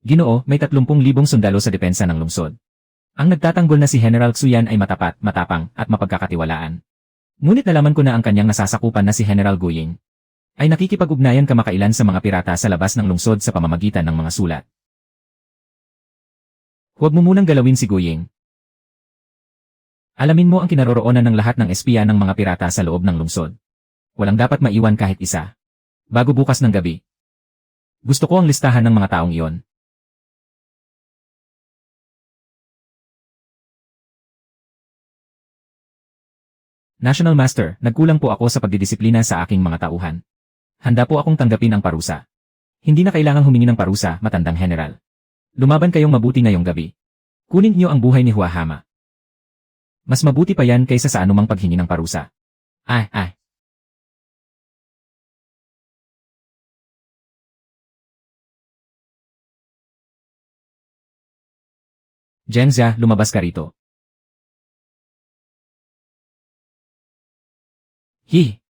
Ginoo, may 30,000 sundalo sa depensa ng lungsod. Ang nagtatanggol na si General Xuyan ay matapat, matapang, at mapagkakatiwalaan. Ngunit nalaman ko na ang kanyang nasasakupan na si General Guying ay nakikipag-ugnayan kamakailan sa mga pirata sa labas ng lungsod sa pamamagitan ng mga sulat. Huwag mo munang galawin si Guying. Alamin mo ang kinaroroonan ng lahat ng espiya ng mga pirata sa loob ng lungsod. Walang dapat maiwan kahit isa. Bago bukas ng gabi. Gusto ko ang listahan ng mga taong iyon. National Master, nagkulang po ako sa pagdidisiplina sa aking mga tauhan. Handa po akong tanggapin ang parusa. Hindi na kailangang humingi ng parusa, matandang general. Lumaban kayong mabuti ngayong gabi. Kunin niyo ang buhay ni Hua Hama. Mas mabuti pa yan kaysa sa anumang paghingi ng parusa. Zhengzia, lumabas ka rito. Hi.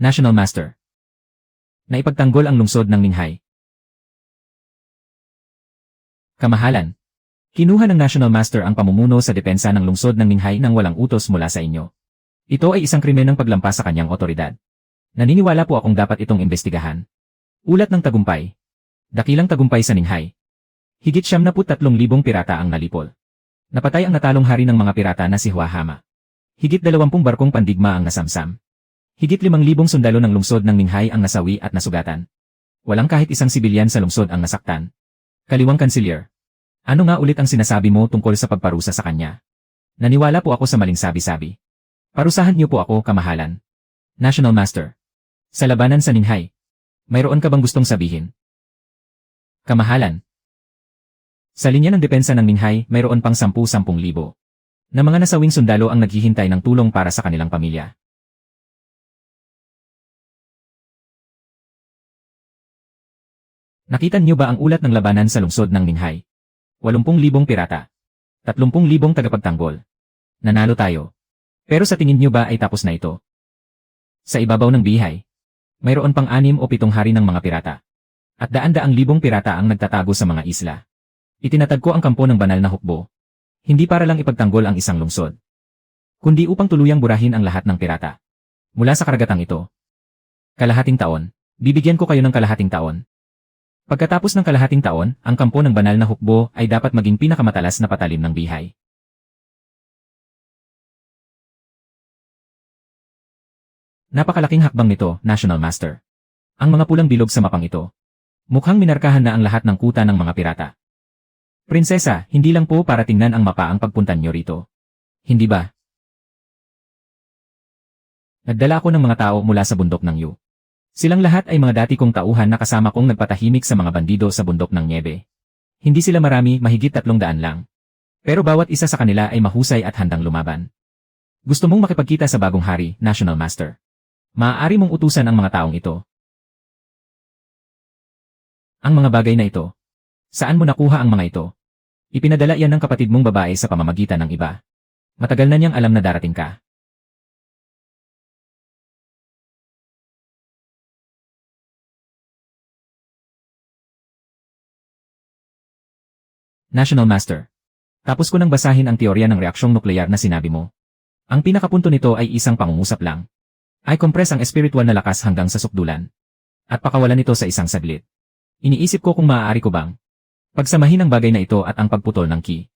National Master. Naipagtanggol ang lungsod ng Ninghay. Kamahalan. Kinuha ng National Master ang pamumuno sa depensa ng lungsod ng Ninghay nang walang utos mula sa inyo. Ito ay isang krimen ng paglampas sa kanyang otoridad. Naniniwala po akong dapat itong imbestigahan. Ulat ng tagumpay. Dakilang tagumpay sa Ninghay. Higit 73,000 pirata ang nalipol. Napatay ang natalong hari ng mga pirata na si Hua Hama. Higit 20 barkong pandigma ang nasamsam. Higit 5,000 sundalo ng lungsod ng Ninghay ang nasawi at nasugatan. Walang kahit isang sibilyan sa lungsod ang nasaktan. Kaliwang kansilyer. Ano nga ulit ang sinasabi mo tungkol sa pagparusa sa kanya? Naniwala po ako sa maling sabi-sabi. Parusahan niyo po ako, kamahalan. National Master. Sa labanan sa Ninghay. Mayroon ka bang gustong sabihin? Kamahalan. Sa linya ng depensa ng Ninghay, mayroon pang 10,000 na mga nasawing sundalo ang naghihintay ng tulong para sa kanilang pamilya. Nakita niyo ba ang ulat ng labanan sa lungsod ng Ninghay? 80,000 pirata. 30,000 tagapagtanggol. Nanalo tayo. Pero sa tingin niyo ba ay tapos na ito? Sa ibabaw ng bihay, mayroon pang 6 o 7 hari ng mga pirata. At daan-daang libong pirata ang nagtatago sa mga isla. Itinatag ko ang kampo ng banal na hukbo. Hindi para lang ipagtanggol ang isang lungsod, kundi upang tuluyang burahin ang lahat ng pirata. Mula sa karagatang ito. Kalahating taon. Bibigyan ko kayo ng kalahating taon. Pagkatapos ng kalahating taon, ang kampo ng banal na hukbo ay dapat maging pinakamatalas na patalim ng bihay. Napakalaking hakbang nito, National Master. Ang mga pulang bilog sa mapang ito. Mukhang minarkahan na ang lahat ng kuta ng mga pirata. Prinsesa, hindi lang po para tingnan ang mapa ang pagpuntan nyo rito. Hindi ba? Nagdala ako ng mga tao mula sa bundok ng Yu. Silang lahat ay mga dati kong tauhan na kasama kong nagpatahimik sa mga bandido sa bundok ng Niebe. Hindi sila marami, mahigit 300 lang. Pero bawat isa sa kanila ay mahusay at handang lumaban. Gusto mong makipagkita sa bagong hari, National Master. Maaari mong utusan ang mga taong ito. Ang mga bagay na ito. Saan mo nakuha ang mga ito? Ipinadala yan ng kapatid mong babae sa pamamagitan ng iba. Matagal na niyang alam na darating ka. National Master. Tapos ko nang basahin ang teorya ng reaksyong nukleyar na sinabi mo. Ang pinakapunto nito ay isang pangungusap lang. Ay compress ang espiritual na lakas hanggang sa sukdulan. At pakawalan ito sa isang saglit. Iniisip ko kung maaari ko bang pagsamahin ang bagay na ito at ang pagputol ng ki.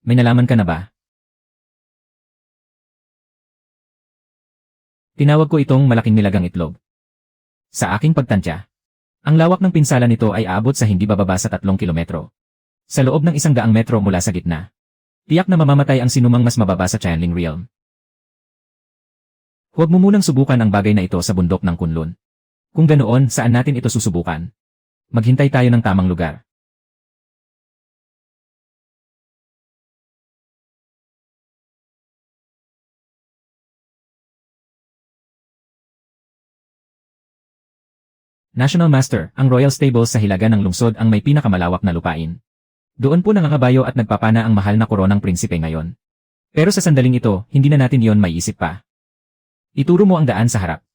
May nalaman ka na ba? Tinawag ko itong malaking nilagang itlog. Sa aking pagtansya, ang lawak ng pinsala nito ay aabot sa hindi bababa sa 3 kilometro. Sa loob ng 100 metro mula sa gitna. Tiyak na mamamatay ang sinumang mas mababa sa Channeling Realm. Huwag mo munang subukan ang bagay na ito sa bundok ng Kunlun. Kung ganoon, saan natin ito susubukan? Maghintay tayo ng tamang lugar. National Master, ang Royal Stables sa hilaga ng lungsod ang may pinakamalawak na lupain. Doon po nangangabayo at nagpapana ang mahal na koronang prinsipe ngayon. Pero sa sandaling ito, hindi na natin yon maiisip pa. Ituro mo ang daan sa harap.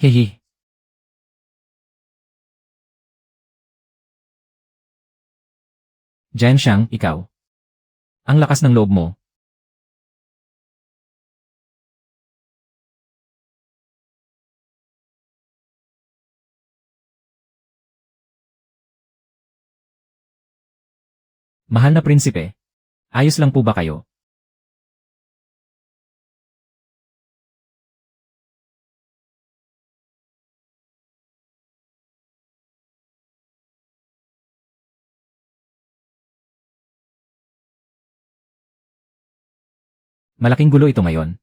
Hehe. Jian Shang, ikaw. Ang lakas ng loob mo. Mahal na prinsipe. Ayos lang po ba kayo? Malaking gulo ito ngayon.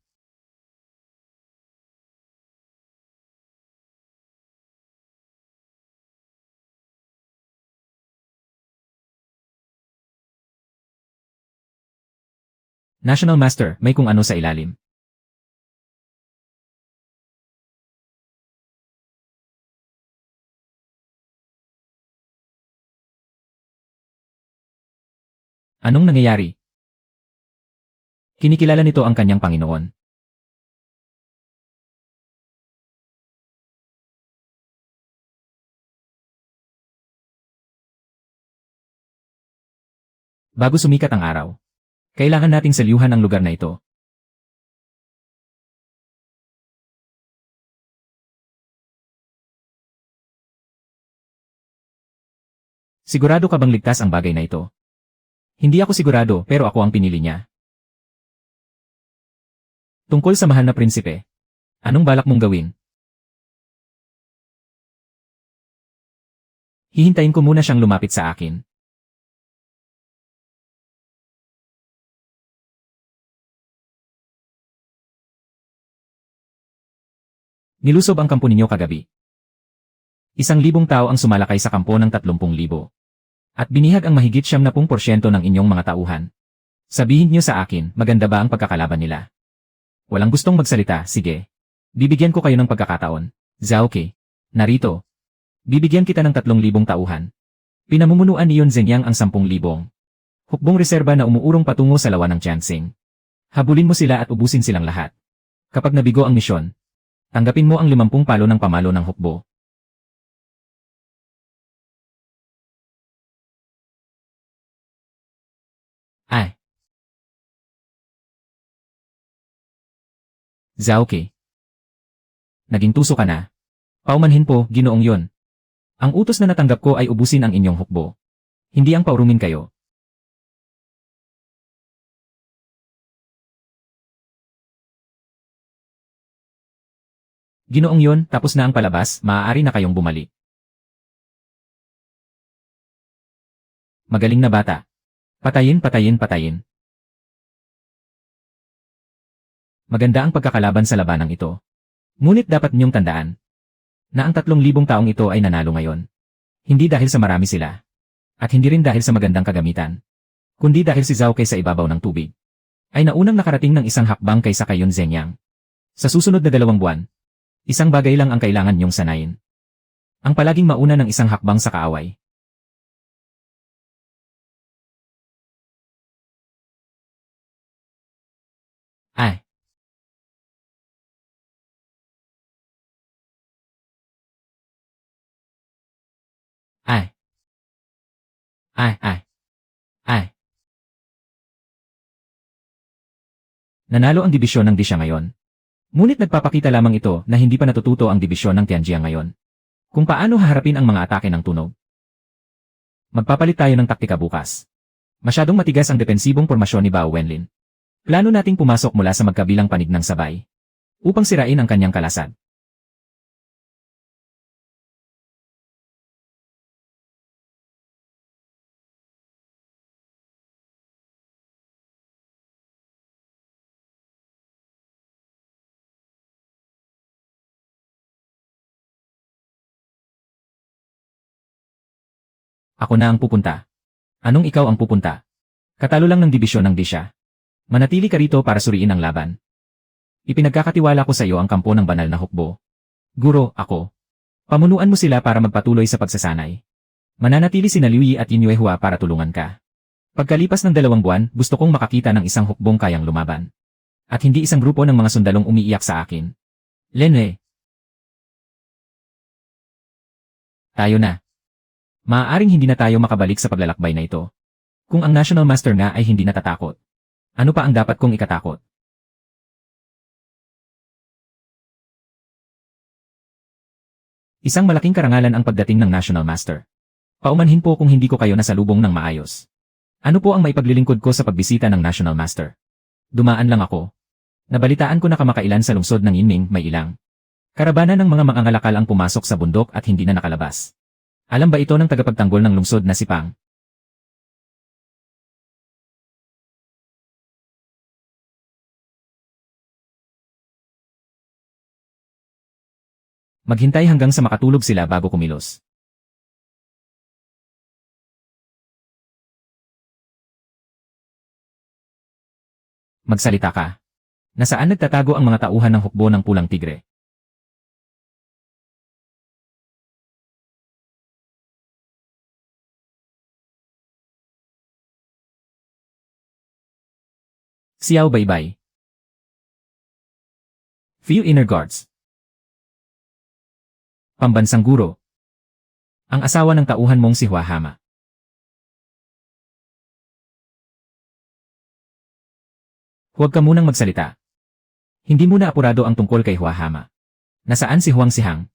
National Master, may kung ano sa ilalim. Anong nangyayari? Kinikilala nito ang kanyang Panginoon. Bago sumikat ang araw, kailangan nating salyuhan ang lugar na ito. Sigurado ka bang ligtas ang bagay na ito? Hindi ako sigurado pero ako ang pinili niya. Tungkol sa mahal na prinsipe, anong balak mong gawin? Hihintayin ko muna siyang lumapit sa akin. Nilusob ang kampo ninyo kagabi. 1,000 tao ang sumalakay sa kampo ng 30,000. At binihag ang mahigit 70% ng inyong mga tauhan. Sabihin niyo sa akin, maganda ba ang pagkakalaban nila? Walang gustong magsalita, sige. Bibigyan ko kayo ng pagkakataon. Zhaoke, narito. Bibigyan kita ng 3,000 tauhan. Pinamumunuan ni Yun Zhengyang ang 10,000. Hukbong reserba na umuurong patungo sa lawa ng Jiansing. Habulin mo sila at ubusin silang lahat. Kapag nabigo ang misyon, tanggapin mo ang 50 palo ng pamalo ng hukbo. Ay! Zhaoke. Naging tuso ka na. Paumanhin po, Ginoong Yun. Ang utos na natanggap ko ay ubusin ang inyong hukbo. Hindi ang paurumin kayo. Ginoong Yun, tapos na ang palabas, maaari na kayong bumalik. Magaling na bata. Patayin, patayin, patayin. Maganda ang pagkakalaban sa labanang ito. Ngunit dapat niyong tandaan. Na ang 3,000 taong ito ay nanalo ngayon. Hindi dahil sa marami sila. At hindi rin dahil sa magandang kagamitan. Kundi dahil si Zhao kaysa ibabaw ng tubig ay naunang nakarating ng isang hakbang kaysa kay Yun Zhengyang. Sa susunod na 2 buwan, isang bagay lang ang kailangan niyong sanayin. Ang palaging mauna ng isang hakbang sa kaaway. Ay, ay, ay. Ay. Nanalo ang dibisyon ng Disha ngayon. Ngunit nagpapakita lamang ito na hindi pa natututo ang dibisyon ng Tianjia ngayon. Kung paano haharapin ang mga atake ng tunog. Magpapalit tayo ng taktika bukas. Masyadong matigas ang depensibong pormasyon ni Bao Wenlin. Plano nating pumasok mula sa magkabilang panig ng sabay upang sirain ang kanyang kalasad. Ako na ang pupunta. Anong ikaw ang pupunta? Katalo lang ng dibisyon ng Disha. Manatili ka rito para suriin ang laban. Ipinagkakatiwala ko sa iyo ang kampo ng banal na hukbo. Guro, ako. Pamunuan mo sila para magpatuloy sa pagsasanay. Mananatili sina Liu Yi at Yin Yuehua para tulungan ka. Pagkalipas ng 2 buwan, gusto kong makakita ng isang hukbong kayang lumaban. At hindi isang grupo ng mga sundalong umiiyak sa akin. Lenwei. Tayo na. Maaaring hindi na tayo makabalik sa paglalakbay na ito. Kung ang National Master nga ay hindi natatakot. Ano pa ang dapat kong ikatakot? Isang malaking karangalan ang pagdating ng National Master. Paumanhin po kung hindi ko kayo nasalubong ng maayos. Ano po ang maipaglilingkod ko sa pagbisita ng National Master? Dumaan lang ako. Nabalitaan ko na kamakailan sa lungsod ng Yinming may ilang karabana ng mga mangangalakal ang pumasok sa bundok at hindi na nakalabas. Alam ba ito ng tagapagtanggol ng lungsod na si Pang? Maghintay hanggang sa makatulog sila bago kumilos. Magsalita ka. Nasaan nagtatago ang mga tauhan ng hukbo ng pulang tigre? Xiao Baybay. Few Inner Guards. Pambansang guro. Ang asawa ng tauhan mong si Hua Hama. Huwag ka munang magsalita. Hindi muna apurado ang tungkol kay Hua Hama. Nasaan si Huang Sihang?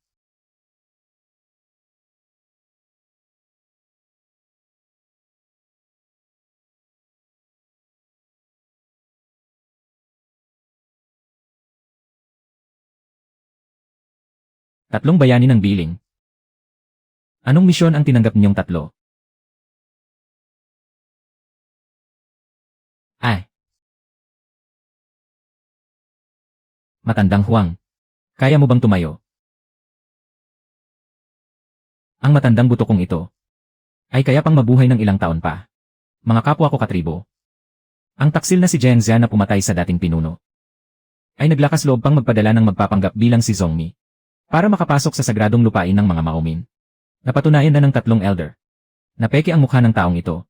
Tatlong bayani ng Biling. Anong misyon ang tinanggap niyong tatlo? Ay. Matandang Huang. Kaya mo bang tumayo? Ang matandang buto kong ito ay kaya pang mabuhay ng ilang taon pa. Mga kapwa ko katribo. Ang taksil na si Zheng Jia na pumatay sa dating pinuno ay naglakas loob pang magpadala ng magpapanggap bilang si Zhongmi para makapasok sa sagradong lupain ng mga Maomin. Napatunayan na ng 3 elder na peke ang mukha ng taong ito.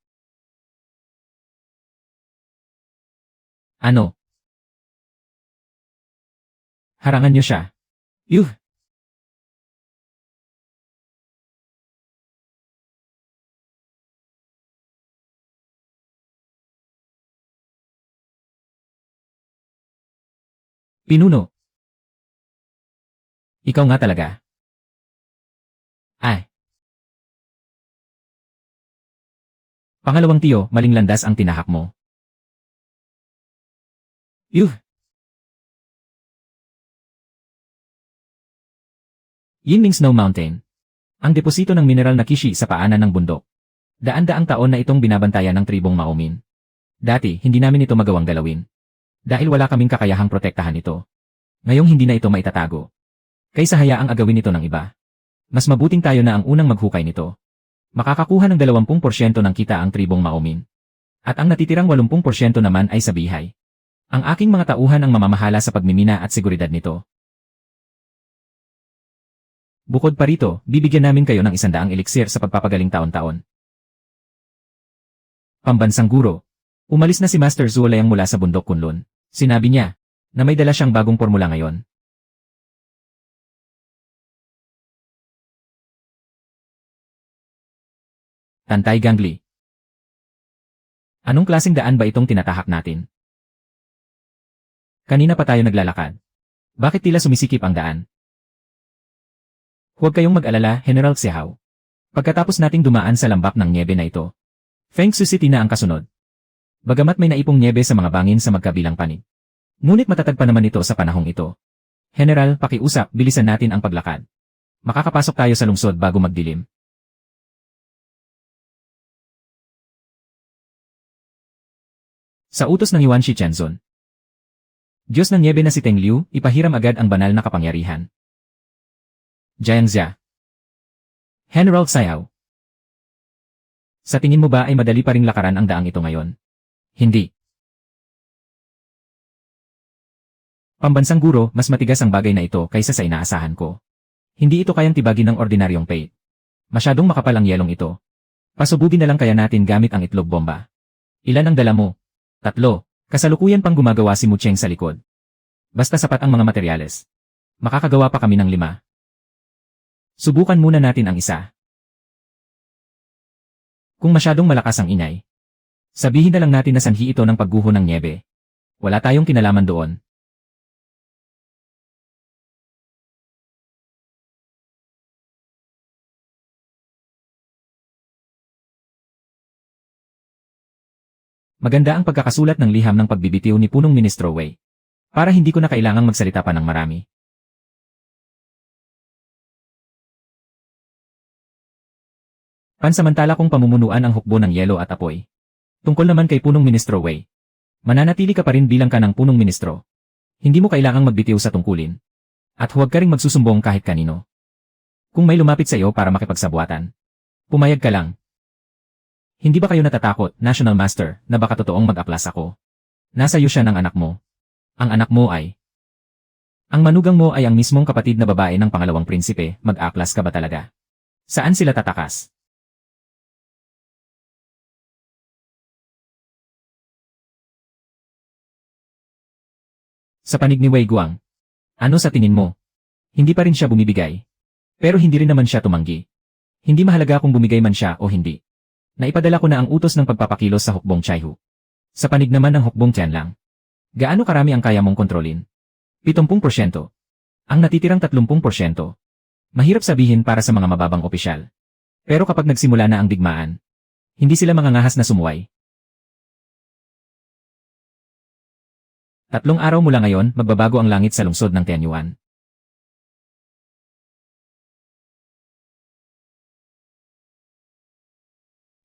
Ano? Harangan niyo siya. Yuh! Pinuno. Ikaw nga talaga. Ay. Pangalawang tiyo, maling landas ang tinahak mo. Yuh! Yinming Snow Mountain. Ang deposito ng mineral na kishi sa paanan ng bundok. Daan-daang taon na itong binabantayan ng tribong Maomin. Dati, hindi namin ito magawang galawin. Dahil wala kaming kakayahang protektahan ito. Ngayong hindi na ito maitatago. Kaysa hayaang agawin ito ng iba. Mas mabuting tayo na ang unang maghukay nito. Makakakuha ng 20% ng kita ang tribong Maomin. At ang natitirang 80% naman ay sa bihay. Ang aking mga tauhan ang mamamahala sa pagmimina at seguridad nito. Bukod pa rito, bibigyan namin kayo ng 100 eliksir sa pagpapagaling taon-taon. Pambansang guro. Umalis na si Master Zuolayang mula sa bundok Kunlun. Sinabi niya na may dala siyang bagong formula ngayon. Tantay Gangli. Anong klaseng daan ba itong tinatahak natin? Kanina pa tayo naglalakad. Bakit tila sumisikip ang daan? Huwag kayong mag-alala, General Xiao. Pagkatapos nating dumaan sa lambak ng niebe na ito, Feng Shui City na ang kasunod. Bagamat may naipong niebe sa mga bangin sa magkabilang panig. Ngunit matatag pa naman ito sa panahong ito. General, pakiusap, bilisan natin ang paglakad. Makakapasok tayo sa lungsod bago magdilim. Sa utos ng Yuan Shichenzon. Diyos ng niebe na si Teng Liu, ipahiram agad ang banal na kapangyarihan. Jiangxia. General Xiao. Sa tingin mo ba ay madali pa ring lakaran ang daang ito ngayon? Hindi. Pambansang guro, mas matigas ang bagay na ito kaysa sa inaasahan ko. Hindi ito kayang tibagin ng ordinaryong paint. Masyadong makapal ang yelong ito. Pasubugin na lang kaya natin gamit ang itlog bomba. Ilan ang dala mo? 3. Kasalukuyan pang gumagawa si Mucheng sa likod. Basta sapat ang mga materyales. Makakagawa pa kami ng 5. Subukan muna natin ang isa. Kung masyadong malakas ang ingay, sabihin na lang natin na sanhi ito ng pagguho ng niebe. Wala tayong kinalaman doon. Maganda ang pagkakasulat ng liham ng pagbibitiw ni Punong Ministro Wei. Para hindi ko na kailangang magsalita pa ng marami. Pansamantala kong pamumunuan ang hukbo ng yelo at apoy. Tungkol naman kay Punong Ministro Wei. Mananatili ka pa rin bilang kanang Punong Ministro. Hindi mo kailangang magbitiw sa tungkulin. At huwag ka ring magsusumbong kahit kanino. Kung may lumapit sa iyo para makipagsabuatan, pumayag ka lang. Hindi ba kayo natatakot, National Master, na baka totoong mag-aplas ako? Nasa iyo siya ng anak mo. Ang anak mo ay... Ang manugang mo ay ang mismong kapatid na babae ng pangalawang prinsipe, mag-aplas ka ba talaga? Saan sila tatakas? Sa panig ni Wei Guang. Ano sa tingin mo? Hindi pa rin siya bumibigay. Pero hindi rin naman siya tumanggi. Hindi mahalaga kung bumigay man siya o hindi. Naipadala ko na ang utos ng pagpapakilos sa hukbong Chaihu. Sa panig naman ng hukbong Tianlang. Gaano karami ang kaya mong kontrolin? 70%. Ang natitirang 30%. Mahirap sabihin para sa mga mababang opisyal. Pero kapag nagsimula na ang digmaan, hindi sila mangangahas na sumuway. 3 araw mula ngayon, magbabago ang langit sa lungsod ng Tianyuan.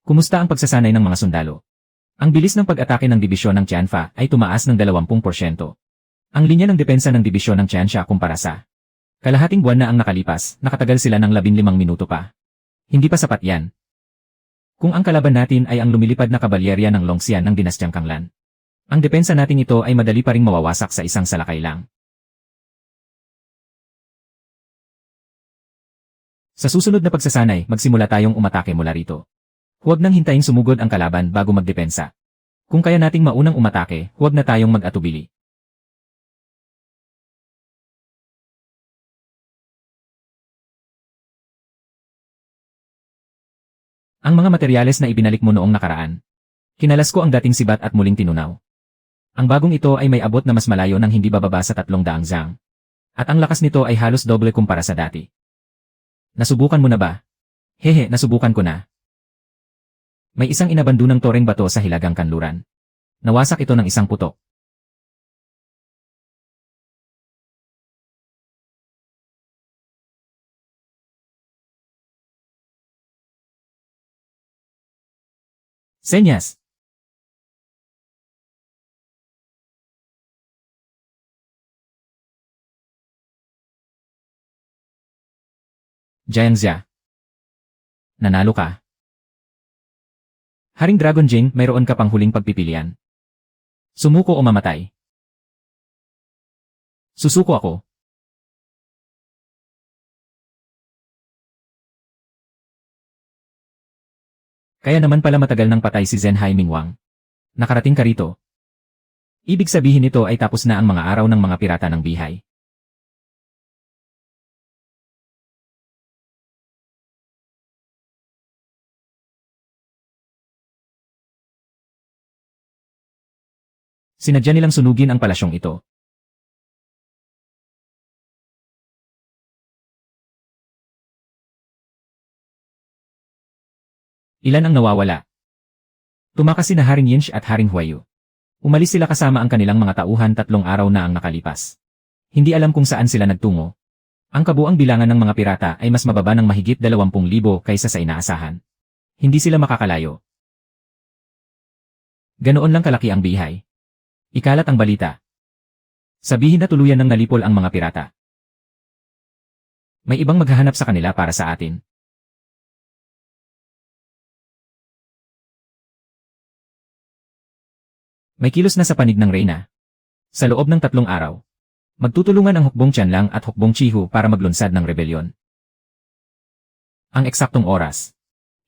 Kumusta ang pagsasanay ng mga sundalo? Ang bilis ng pag-atake ng dibisyon ng Tianfa ay tumaas ng 20%. Ang linya ng depensa ng dibisyon ng Tiansha kumpara sa kalahating buwan na ang nakalipas, nakatagal sila ng 15 minuto pa. Hindi pa sapat yan. Kung ang kalaban natin ay ang lumilipad na kabalyerya ng Longxian ng dinastyang Kanglan, ang depensa natin ito ay madali pa ring mawawasak sa isang salakay lang. Sa susunod na pagsasanay, magsimula tayong umatake mula rito. Huwag nang hintayin sumugod ang kalaban bago magdepensa. Kung kaya nating maunang umatake, huwag na tayong mag-atubili. Ang mga materyales na ibinalik mo noong nakaraan. Kinalas ko ang dating sibat at muling tinunaw. Ang bagong ito ay may abot na mas malayo ng hindi bababa sa 300 zang. At ang lakas nito ay halos doble kumpara sa dati. Nasubukan mo na ba? Hehe, nasubukan ko na. May isang inabandunang toreng bato sa hilagang kanluran. Nawasak ito ng isang putok. Senyas! Jiangxia. Nanalo ka. Haring Dragon Jing, mayroon ka pang huling pagpipilian. Sumuko o mamatay. Susuko ako. Kaya naman pala matagal nang patay si Zhenhai Mingwang. Nakarating ka rito. Ibig sabihin nito ay tapos na ang mga araw ng mga pirata ng Bihay. Sinadya nilang sunugin ang palasyong ito. Ilan ang nawawala? Tumakas sina Haring Yinsh at Haring Huayu. Umalis sila kasama ang kanilang mga tauhan 3 araw na ang nakalipas. Hindi alam kung saan sila nagtungo. Ang kabuang bilangan ng mga pirata ay mas mababa ng mahigit 20,000 kaysa sa inaasahan. Hindi sila makakalayo. Ganoon lang kalaki ang Bihay. Ikalat ang balita. Sabihin na tuluyan ng nalipol ang mga pirata. May ibang maghahanap sa kanila para sa atin. May kilos na sa panig ng Reyna. Sa loob ng 3 araw, magtutulungan ang Hukbong Tianlang at Hukbong Chihu para maglunsad ng rebelyon. Ang eksaktong oras.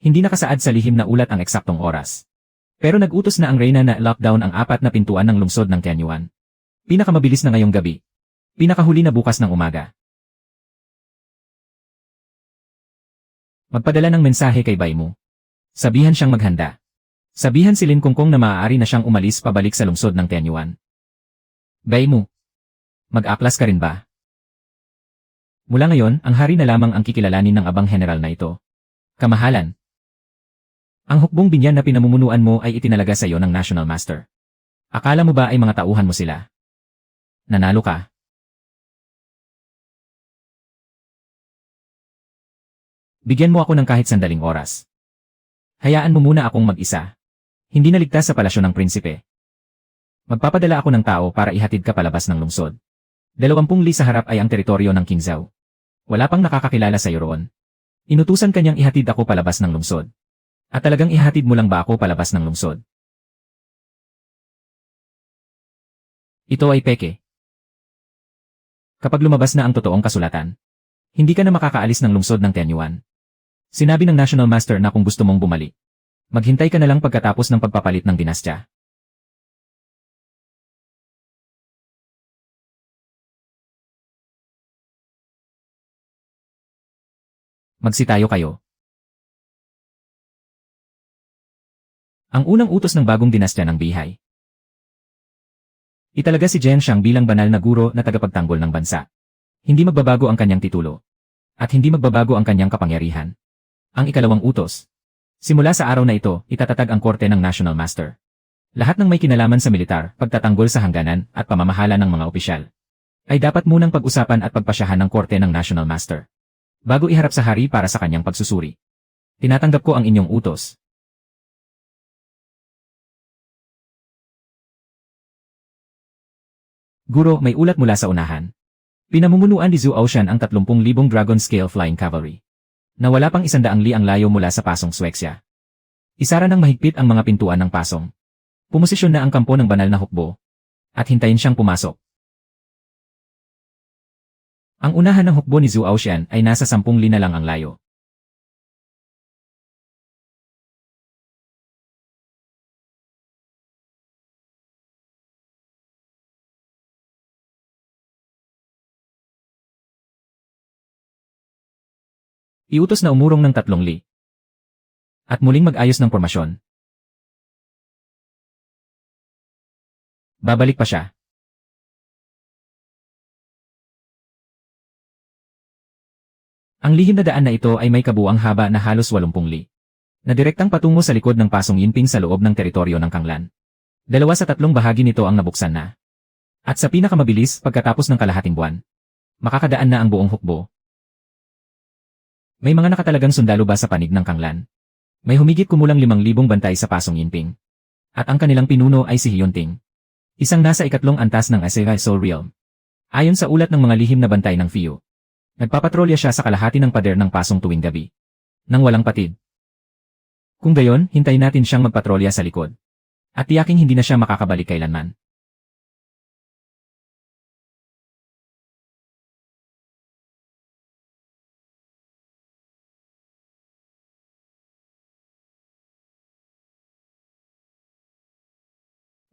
Hindi nakasaad sa lihim na ulat ang eksaktong oras. Pero nag-utos na ang Reyna na lockdown ang 4 na pintuan ng lungsod ng Tianyuan. Pinakamabilis na ngayong gabi. Pinakahuli na bukas ng umaga. Magpadala ng mensahe kay Baimu. Sabihan siyang maghanda. Sabihan si Lin Kongkong na maaari na siyang umalis pabalik sa lungsod ng Tianyuan. Baimu. Mag-aklas ka rin ba? Mula ngayon, ang hari na lamang ang kikilalanin ng abang general na ito. Kamahalan. Ang hukbong binyan na pinamumunuan mo ay itinalaga sa iyo ng National Master. Akala mo ba ay mga tauhan mo sila? Nanalo ka. Bigyan mo ako ng kahit sandaling oras. Hayaan mo muna akong mag-isa. Hindi naligtas sa palasyo ng prinsipe. Magpapadala ako ng tao para ihatid ka palabas ng lungsod. 20 li sa harap ay ang teritoryo ng Qingzhou. Wala pang nakakakilala sa iyo roon. Inutusan kanyang ihatid ako palabas ng lungsod. At talagang ihatid mo lang ba ako palabas ng lungsod? Ito ay peke. Kapag lumabas na ang totoong kasulatan, hindi ka na makakaalis ng lungsod ng Tianyuan. Sinabi ng National Master na kung gusto mong bumalik, maghintay ka na lang pagkatapos ng pagpapalit ng dinastya. Magsitayo kayo. Ang unang utos ng bagong dinastya ng Bihay. Italaga si Zheng Xiang bilang banal na guro na tagapagtanggol ng bansa. Hindi magbabago ang kanyang titulo. At hindi magbabago ang kanyang kapangyarihan. Ang ikalawang utos. Simula sa araw na ito, itatatag ang korte ng National Master. Lahat ng may kinalaman sa militar, pagtatanggol sa hangganan, at pamamahala ng mga opisyal, ay dapat munang pag-usapan at pagpasyahan ng korte ng National Master. Bago iharap sa hari para sa kanyang pagsusuri. Tinatanggap ko ang inyong utos. Guro, may ulat mula sa unahan. Pinamumunuan ni Zhou Aoshan ang 30,000 Dragon Scale Flying Cavalry. Na wala pang 100 li ang layo mula sa pasong Sueksya. Isara ng mahigpit ang mga pintuan ng pasong. Pumosisyon na ang kampo ng banal na hukbo. At hintayin siyang pumasok. Ang unahan ng hukbo ni Zhou Aoshan ay nasa 10 li na lang ang layo. Iutos na umurong ng 3 li. At muling mag-ayos ng pormasyon. Babalik pa siya. Ang lihim na daan na ito ay may kabuang haba na halos 80 li. Na direktang patungo sa likod ng pasong Yinping sa loob ng teritoryo ng Kanglan. 2 sa 3 bahagi nito ang nabuksan na. At sa pinakamabilis pagkatapos ng kalahating buwan, makakadaan na ang buong hukbo. May mga nakatalagang sundalo ba sa panig ng Kanglan? May humigit kumulang 5,000 bantay sa pasong Yinping. At ang kanilang pinuno ay si Hyunting. Isang nasa ikatlong antas ng Asegai Soul Realm. Ayon sa ulat ng mga lihim na bantay ng Fiyo. Nagpapatrolya siya sa kalahati ng pader ng pasong tuwing gabi. Nang walang patid. Kung gayon, hintayin natin siyang magpatrolya sa likod. At tiyaking hindi na siya makakabalik kailanman.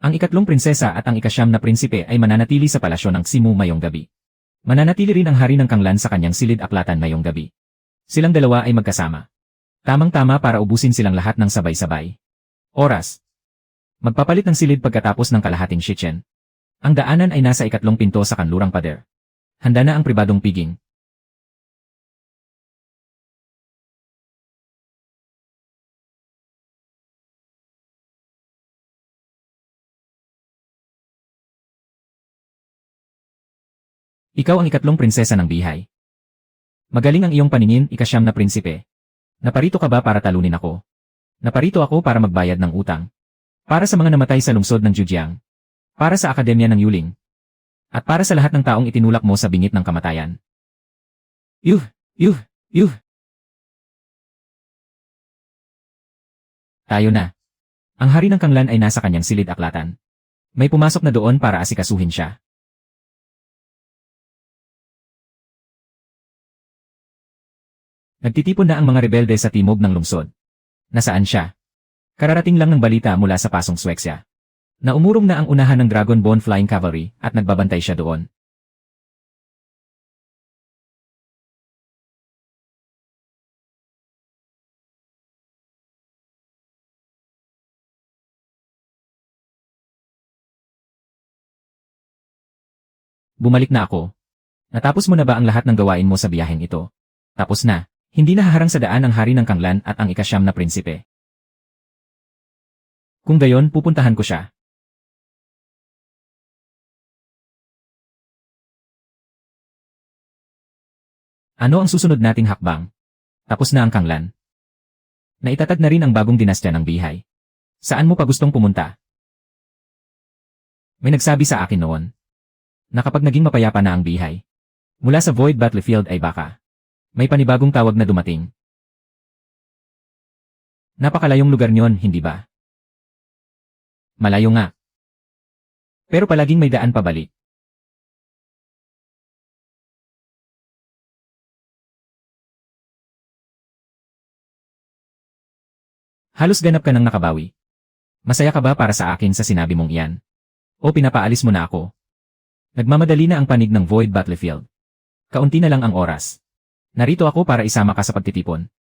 Ang ikatlong prinsesa at ang ikasyam na prinsipe ay mananatili sa palasyo ng Ximu mayong gabi. Mananatili rin ang hari ng Kanglan sa kanyang silid-aklatan mayong gabi. Silang dalawa ay magkasama. Tamang-tama para ubusin silang lahat ng sabay-sabay. Oras. Magpapalit ng silid pagkatapos ng kalahating shichen. Ang daanan ay nasa ikatlong pinto sa kanlurang pader. Handa na ang pribadong piging. Ikaw ang ikatlong prinsesa ng bihay. Magaling ang iyong paningin, ikasyam na prinsipe. Naparito ka ba para talunin ako? Naparito ako para magbayad ng utang. Para sa mga namatay sa lungsod ng Jujiang. Para sa akademya ng Yuling. At para sa lahat ng taong itinulak mo sa bingit ng kamatayan. Yuh! Yuh! Yuh! Tayo na. Ang hari ng Kanglan ay nasa kanyang silid-aklatan. May pumasok na doon para asikasuhin siya. Nagtitipon na ang mga rebelde sa timog ng lungsod. Nasaan siya? Kararating lang ng balita mula sa pasong Sweksya. Na umurong na ang unahan ng Dragon Bone Flying Cavalry at nagbabantay siya doon. Bumalik na ako. Natapos mo na ba ang lahat ng gawain mo sa biyaheng ito? Tapos na. Hindi nahaharang sa daan ang hari ng Kanglan at ang ikasyam na prinsipe. Kung gayon, pupuntahan ko siya. Ano ang susunod nating hakbang? Tapos na ang Kanglan. Naitatag na rin ang bagong dinastya ng bihay. Saan mo pa gustong pumunta? May nagsabi sa akin noon. Na kapag naging mapayapa na ang bihay, mula sa Void Battlefield ay baka may panibagong tawag na dumating. Napakalayong lugar niyon, hindi ba? Malayo nga. Pero palaging may daan pabalik. Halos ganap ka nang nakabawi. Masaya ka ba para sa akin sa sinabi mong iyan? O pinapaalis mo na ako? Nagmamadali na ang panig ng Void Battlefield. Kaunti na lang ang oras. Narito ako para isama ka sa pagtitipon.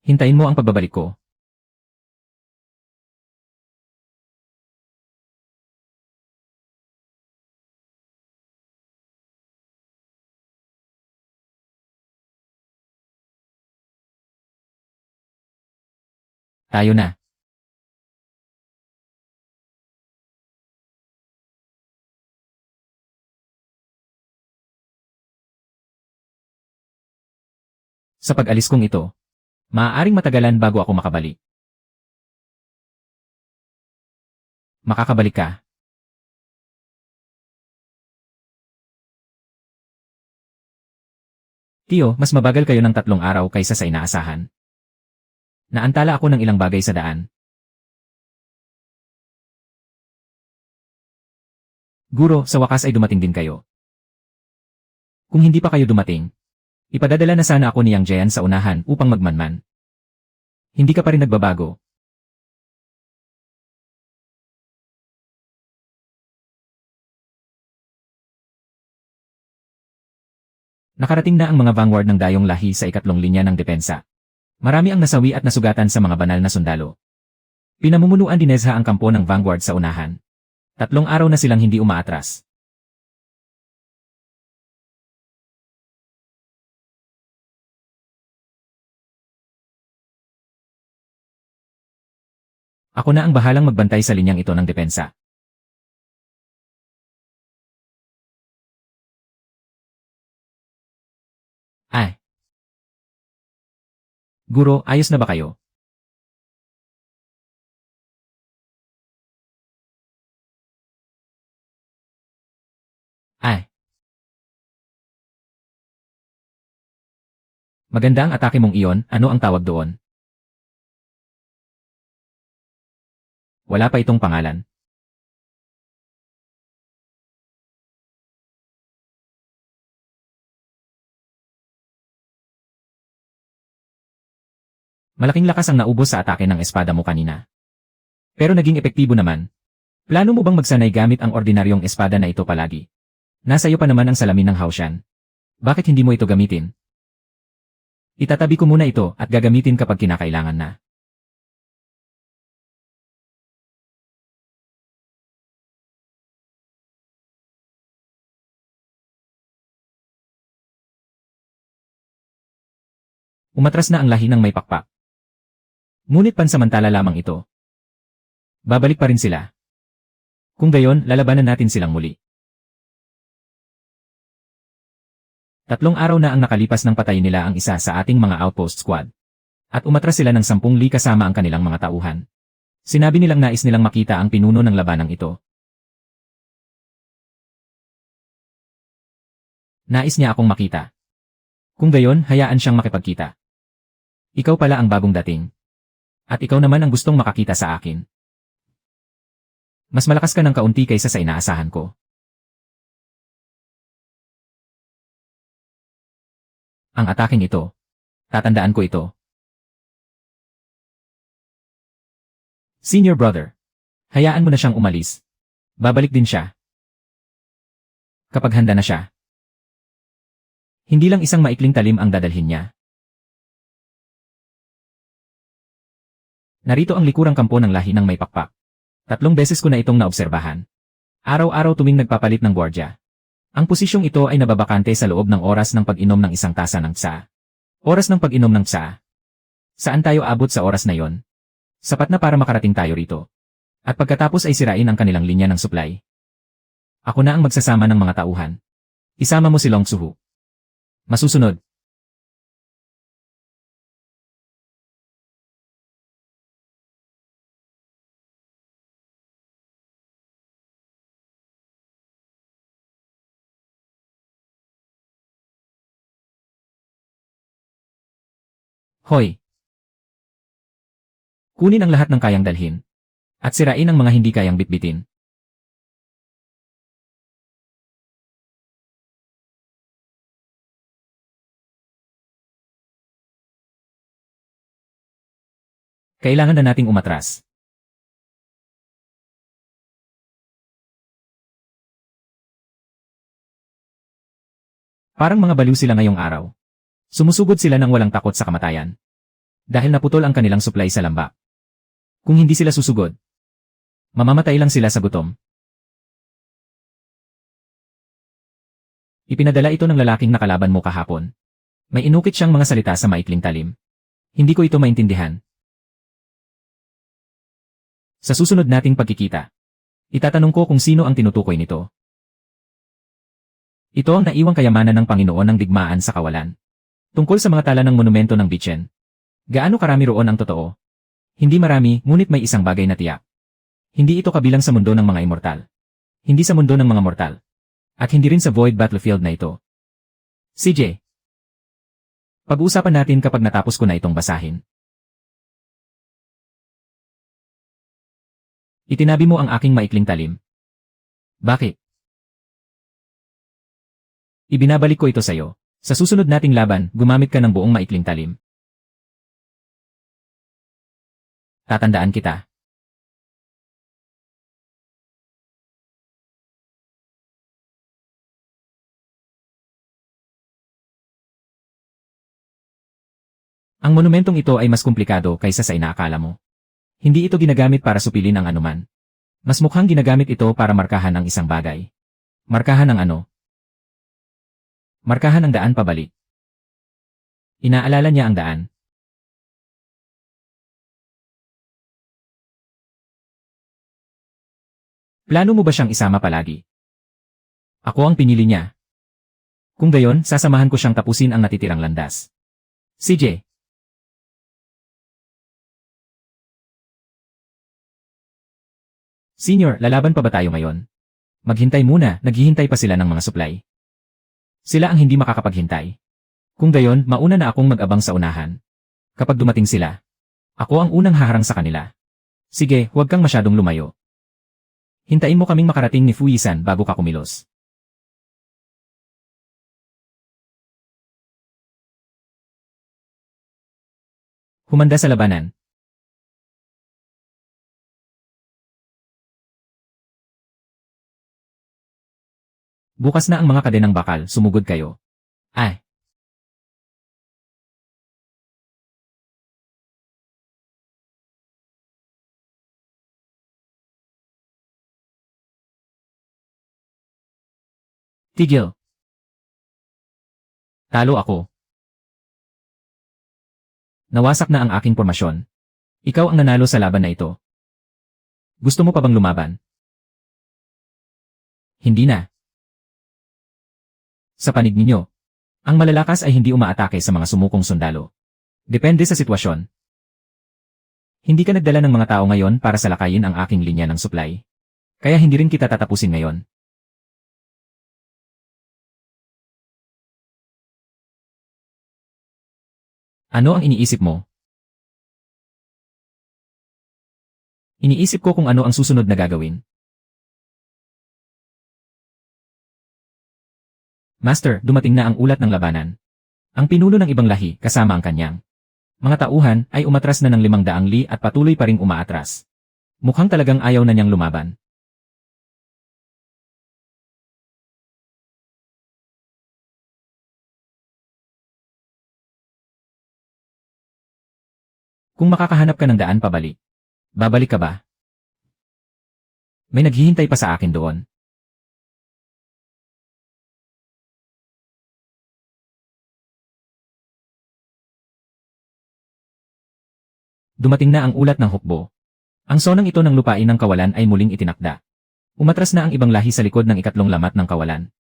Hintayin mo ang pagbabalik ko. Tayo na. Sa pag-alis kong ito, maaaring matagalan bago ako makabalik. Makakabalik ka. Tiyo, mas mabagal kayo ng 3 araw kaysa sa inaasahan. Naantala ako ng ilang bagay sa daan. Guro, sa wakas ay dumating din kayo. Kung hindi pa kayo dumating, ipadadala na sana ako ni Yang Jian sa unahan upang magmanman. Hindi ka pa rin nagbabago. Nakarating na ang mga vanguard ng dayong lahi sa ikatlong linya ng depensa. Marami ang nasawi at nasugatan sa mga banal na sundalo. Pinamumunuan ni Nezha ang kampo ng vanguard sa unahan. 3 araw na silang hindi umaatras. Ako na ang bahalang magbantay sa linyang ito ng depensa. Ay! Guro, ayos na ba kayo? Maganda ang atake mong iyon, ano ang tawag doon? Wala pa itong pangalan. Malaking lakas ang naubos sa atake ng espada mo kanina. Pero naging epektibo naman. Plano mo bang magsanay gamit ang ordinaryong espada na ito palagi? Nasa iyo pa naman ang salamin ng Haoshan. Bakit hindi mo ito gamitin? Itatabi ko muna ito at gagamitin kapag kinakailangan na. Umatras na ang lahi ng may pakpak. Ngunit pansamantala lamang ito. Babalik pa rin sila. Kung gayon, lalabanan natin silang muli. 3 araw na ang nakalipas nang patayin nila ang isa sa ating mga outpost squad. At umatras sila ng 10 li kasama ang kanilang mga tauhan. Sinabi nilang nais nilang makita ang pinuno ng labanang ito. Nais niya akong makita. Kung gayon, hayaan siyang makipagkita. Ikaw pala ang bagong dating. At ikaw naman ang gustong makakita sa akin. Mas malakas ka ng kaunti kaysa sa inaasahan ko. Ang ataking ito. Tatandaan ko ito. Senior brother. Hayaan mo na siyang umalis. Babalik din siya. Kapag handa na siya. Hindi lang isang maikling talim ang dadalhin niya. Narito ang likurang kampo ng lahi ng may pakpak. 3 beses ko na itong naobserbahan. Araw-araw tuming nagpapalit ng gwardya. Ang posisyong ito ay nababakante sa loob ng oras ng pag-inom ng isang tasa ng tsa. Oras ng pag-inom ng tsa. Saan tayo abot sa oras na yon? Sapat na para makarating tayo rito. At pagkatapos ay sirain ang kanilang linya ng supply. Ako na ang magsasama ng mga tauhan. Isama mo si Long Suhu. Masusunod. Hoy! Kunin ang lahat ng kayang dalhin. At sirain ang mga hindi kayang bitbitin. Kailangan na nating umatras. Parang mga baliw sila ngayong araw. Sumusugod sila ng walang takot sa kamatayan. Dahil naputol ang kanilang supply sa lamba. Kung hindi sila susugod, mamamatay lang sila sa gutom. Ipinadala ito ng lalaking nakalaban mo kahapon. May inukit siyang mga salita sa maikling talim. Hindi ko ito maintindihan. Sa susunod nating pagkikita, itatanong ko kung sino ang tinutukoy nito. Ito ang naiwang kayamanan ng Panginoon ng digmaan sa kawalan. Tungkol sa mga tala ng monumento ng Bichen. Gaano karami roon ang totoo? Hindi marami, ngunit may isang bagay na tiyak. Hindi ito kabilang sa mundo ng mga immortal. Hindi sa mundo ng mga mortal. At hindi rin sa void battlefield na ito. CJ. Pag-uusapan natin kapag natapos ko na itong basahin. Itinabi mo ang aking maikling talim. Bakit? Ibinabalik ko ito sa'yo. Sa susunod nating laban, gumamit ka ng buong maikling talim. Tatandaan kita. Ang monumentong ito ay mas komplikado kaysa sa inaakala mo. Hindi ito ginagamit para supilin ang anuman. Mas mukhang ginagamit ito para markahan ang isang bagay. Markahan ang ano? Markahan ang daan pabalik. Inaalala niya ang daan. Plano mo ba siyang isama palagi? Ako ang pinili niya. Kung gayon, sasamahan ko siyang tapusin ang natitirang landas. CJ. Senior, lalaban pa ba tayo ngayon? Maghintay muna, naghihintay pa sila ng mga supply. Sila ang hindi makakapaghintay. Kung gayon, mauna na akong mag-abang sa unahan. Kapag dumating sila, ako ang unang haharang sa kanila. Sige, huwag kang masyadong lumayo. Hintayin mo kaming makarating ni Fuyisan bago ka kumilos. Humanda sa labanan. Bukas na ang mga kadenang bakal, sumugod kayo. Ay! Tigil! Talo ako. Nawasak na ang aking pormasyon. Ikaw ang nanalo sa laban na ito. Gusto mo pa bang lumaban? Hindi na. Sa panig ninyo, ang malalakas ay hindi umaatake sa mga sumukong sundalo. Depende sa sitwasyon. Hindi ka nagdala ng mga tao ngayon para salakayin ang aking linya ng supply. Kaya hindi rin kita tatapusin ngayon. Ano ang iniisip mo? Iniisip ko kung ano ang susunod na gagawin. Master, dumating na ang ulat ng labanan. Ang pinuno ng ibang lahi, kasama ang kanyang mga tauhan, ay umatras na ng 500 li at patuloy pa ring umaatras. Mukhang talagang ayaw na niyang lumaban. Kung makakahanap ka ng daan pabalik, babalik ka ba? May naghihintay pa sa akin doon. Dumating na ang ulat ng hukbo. Ang sonang ito ng lupain ng kawalan ay muling itinakda. Umatras na ang ibang lahi sa likod ng ikatlong lamat ng kawalan.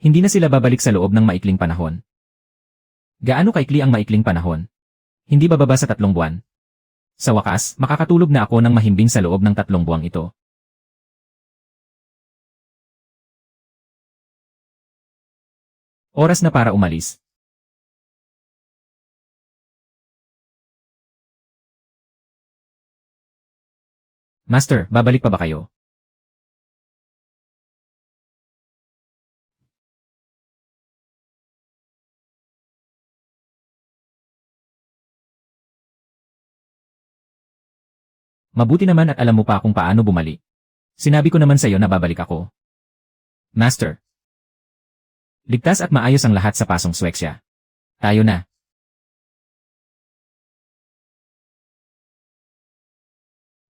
Hindi na sila babalik sa loob ng maikling panahon. Gaano kaikli ang maikling panahon? Hindi bababa sa 3 buwan. Sa wakas, makakatulog na ako ng mahimbing sa loob ng 3 buwang ito. Oras na para umalis. Master, babalik pa ba kayo? Mabuti naman at alam mo pa kung paano bumalik. Sinabi ko naman sa iyo na babalik ako. Master. Ligtas at maayos ang lahat sa pasong Sweksya. Tayo na.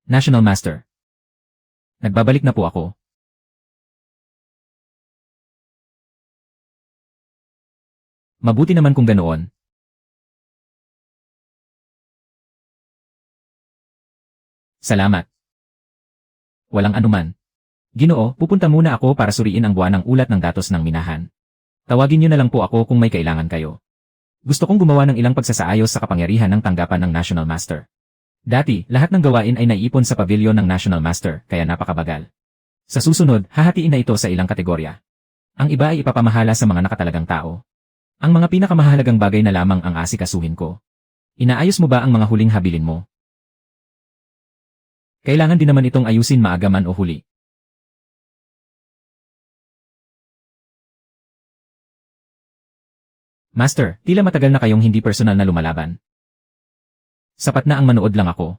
National Master. Nagbabalik na po ako. Mabuti naman kung ganoon. Salamat. Walang anuman. Ginoo, pupunta muna ako para suriin ang buwan ng ulat ng datos ng minahan. Tawagin niyo na lang po ako kung may kailangan kayo. Gusto kong gumawa ng ilang pagsasaayos sa kapangyarihan ng tanggapan ng National Master. Dati, lahat ng gawain ay naiipon sa pavilion ng National Master, kaya napakabagal. Sa susunod, hahatiin na ito sa ilang kategorya. Ang iba ay ipapamahala sa mga nakatalagang tao. Ang mga pinakamahalagang bagay na lamang ang asikasuhin ko. Inaayos mo ba ang mga huling habilin mo? Kailangan din naman itong ayusin maagaman o huli. Master, tila matagal na kayong hindi personal na lumalaban. Sapat na ang manood lang ako.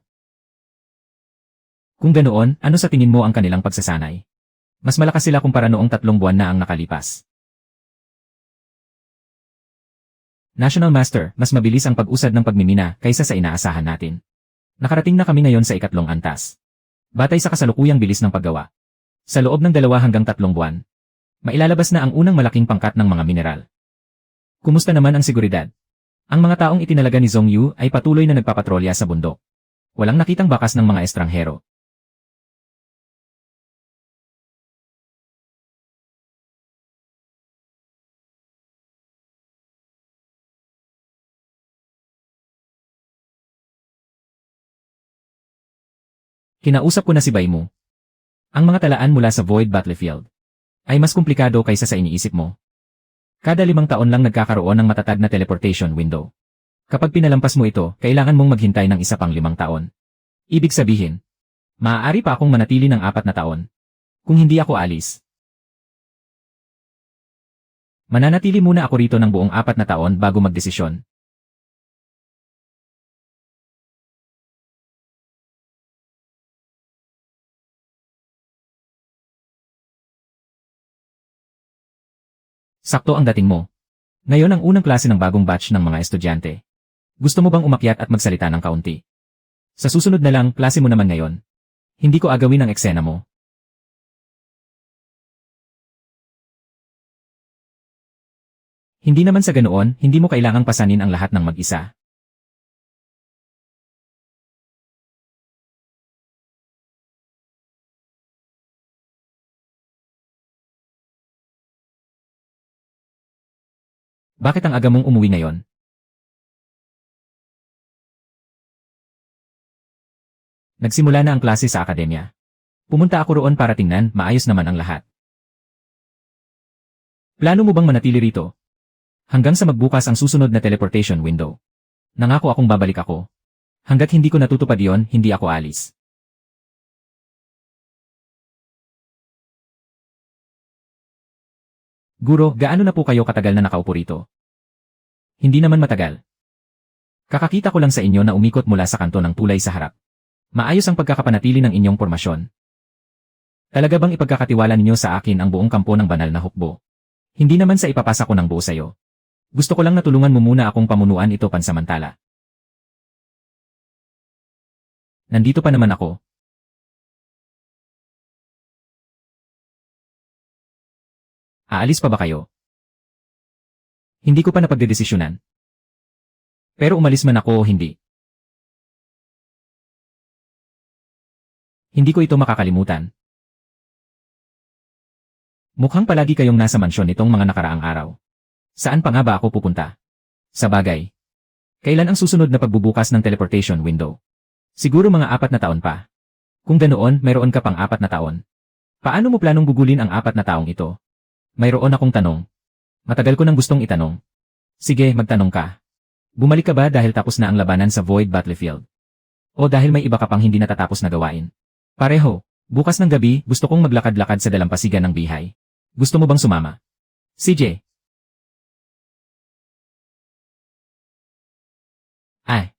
Kung ganoon, ano sa tingin mo ang kanilang pagsasanay? Mas malakas sila kumpara noong 3 buwan na ang nakalipas. National Master, mas mabilis ang pag-usad ng pagmimina kaysa sa inaasahan natin. Nakarating na kami ngayon sa 2. antas. Batay sa kasalukuyang bilis ng paggawa. Sa loob ng 2 hanggang 3 buwan, mailalabas na ang unang malaking pangkat ng mga mineral. Kumusta naman ang seguridad? Ang mga taong itinalaga ni Zhong Yu ay patuloy na nagpapatrolya sa bundok. Walang nakitang bakas ng mga estranghero. Kinausap ko na si Baimu. Ang mga talaan mula sa Void Battlefield ay mas komplikado kaysa sa iniisip mo. Kada 5 taon lang nagkakaroon ng matatag na teleportation window. Kapag pinalampas mo ito, kailangan mong maghintay ng isa pang 5 taon. Ibig sabihin, maaari pa akong manatili ng 4 na taon. Kung hindi ako alis. Mananatili muna ako rito ng buong 4 na taon bago magdesisyon. Sakto ang dating mo. Ngayon ang unang klase ng bagong batch ng mga estudyante. Gusto mo bang umakyat at magsalita ng kaunti? Sa susunod na lang, klase mo naman ngayon. Hindi ko agawin ang eksena mo. Hindi naman sa ganoon, hindi mo kailangang pasanin ang lahat ng mag-isa. Bakit ang aga mong umuwi ngayon? Nagsimula na ang klase sa akademya. Pumunta ako roon para tingnan, maayos naman ang lahat. Plano mo bang manatili rito? Hanggang sa magbukas ang susunod na teleportation window. Nangako akong babalik ako. Hanggat hindi ko natutupad yon, hindi ako alis. Guro, gaano na po kayo katagal na nakaupo rito? Hindi naman matagal. Kakakita ko lang sa inyo na umikot mula sa kanto ng tulay sa harap. Maayos ang pagkakapanatili ng inyong pormasyon. Talaga bang ipagkakatiwala ninyo sa akin ang buong kampo ng banal na hukbo? Hindi naman sa ipapasa ko ng buo sa'yo. Gusto ko lang natulungan mo muna akong pamunuan ito pansamantala. Nandito pa naman ako. Aalis pa ba kayo? Hindi ko pa napagdedesisyonan. Pero umalis man ako o hindi. Hindi ko ito makakalimutan. Mukhang palagi kayong nasa mansyon nitong mga nakaraang araw. Saan pa nga ba ako pupunta? Sa bagay. Kailan ang susunod na pagbubukas ng teleportation window? Siguro mga 4 na taon pa. Kung ganoon, mayroon ka pang 4 na taon. Paano mo planong gugulin ang 4 na taong ito? Mayroon akong tanong. Matagal ko nang gustong itanong. Sige, magtanong ka. Bumalik ka ba dahil tapos na ang labanan sa Void Battlefield? O dahil may iba ka pang hindi natatapos na gawain? Pareho. Bukas ng gabi, gusto kong maglakad-lakad sa dalampasigan ng Bihay. Gusto mo bang sumama? CJ. Ay.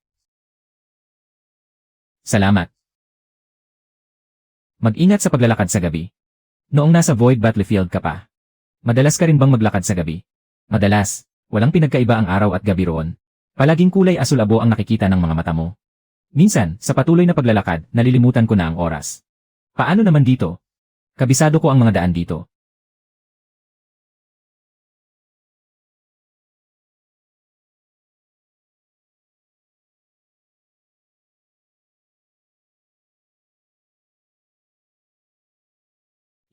Salamat. Mag-ingat sa paglalakad sa gabi. Noong nasa Void Battlefield ka pa. Madalas ka rin bang maglakad sa gabi? Madalas. Walang pinagkaiba ang araw at gabi roon. Palaging kulay asul-abo ang nakikita ng mga mata mo. Minsan, sa patuloy na paglalakad, nalilimutan ko na ang oras. Paano naman dito? Kabisado ko ang mga daan dito.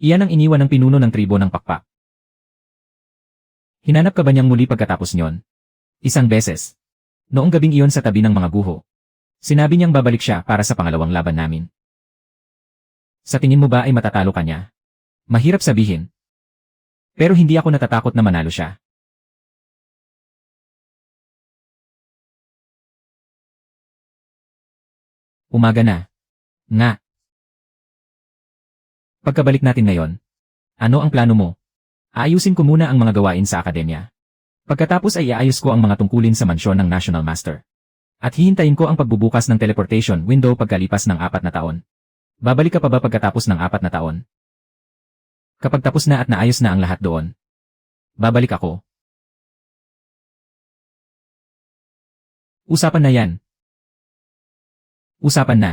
Iyan ang iniwan ng pinuno ng tribo ng Pakpak. Hinanap ka ba niyang muli pagkatapos niyon? Isang beses. Noong gabing iyon sa tabi ng mga guho. Sinabi niyang babalik siya para sa pangalawang laban namin. Sa tingin mo ba ay matatalo ka niya? Mahirap sabihin. Pero hindi ako natatakot na manalo siya. Umaga na. Nga. Pagkabalik natin ngayon. Ano ang plano mo? Aayusin ko muna ang mga gawain sa akademya. Pagkatapos ay iayos ko ang mga tungkulin sa mansyon ng National Master. At hihintayin ko ang pagbubukas ng teleportation window pagkalipas ng 4 na taon. Babalik ka pa ba pagkatapos ng 4 na taon? Kapag tapos na at naayos na ang lahat doon. Babalik ako. Usapan na yan. Usapan na.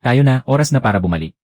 Tayo na, oras na para bumalik.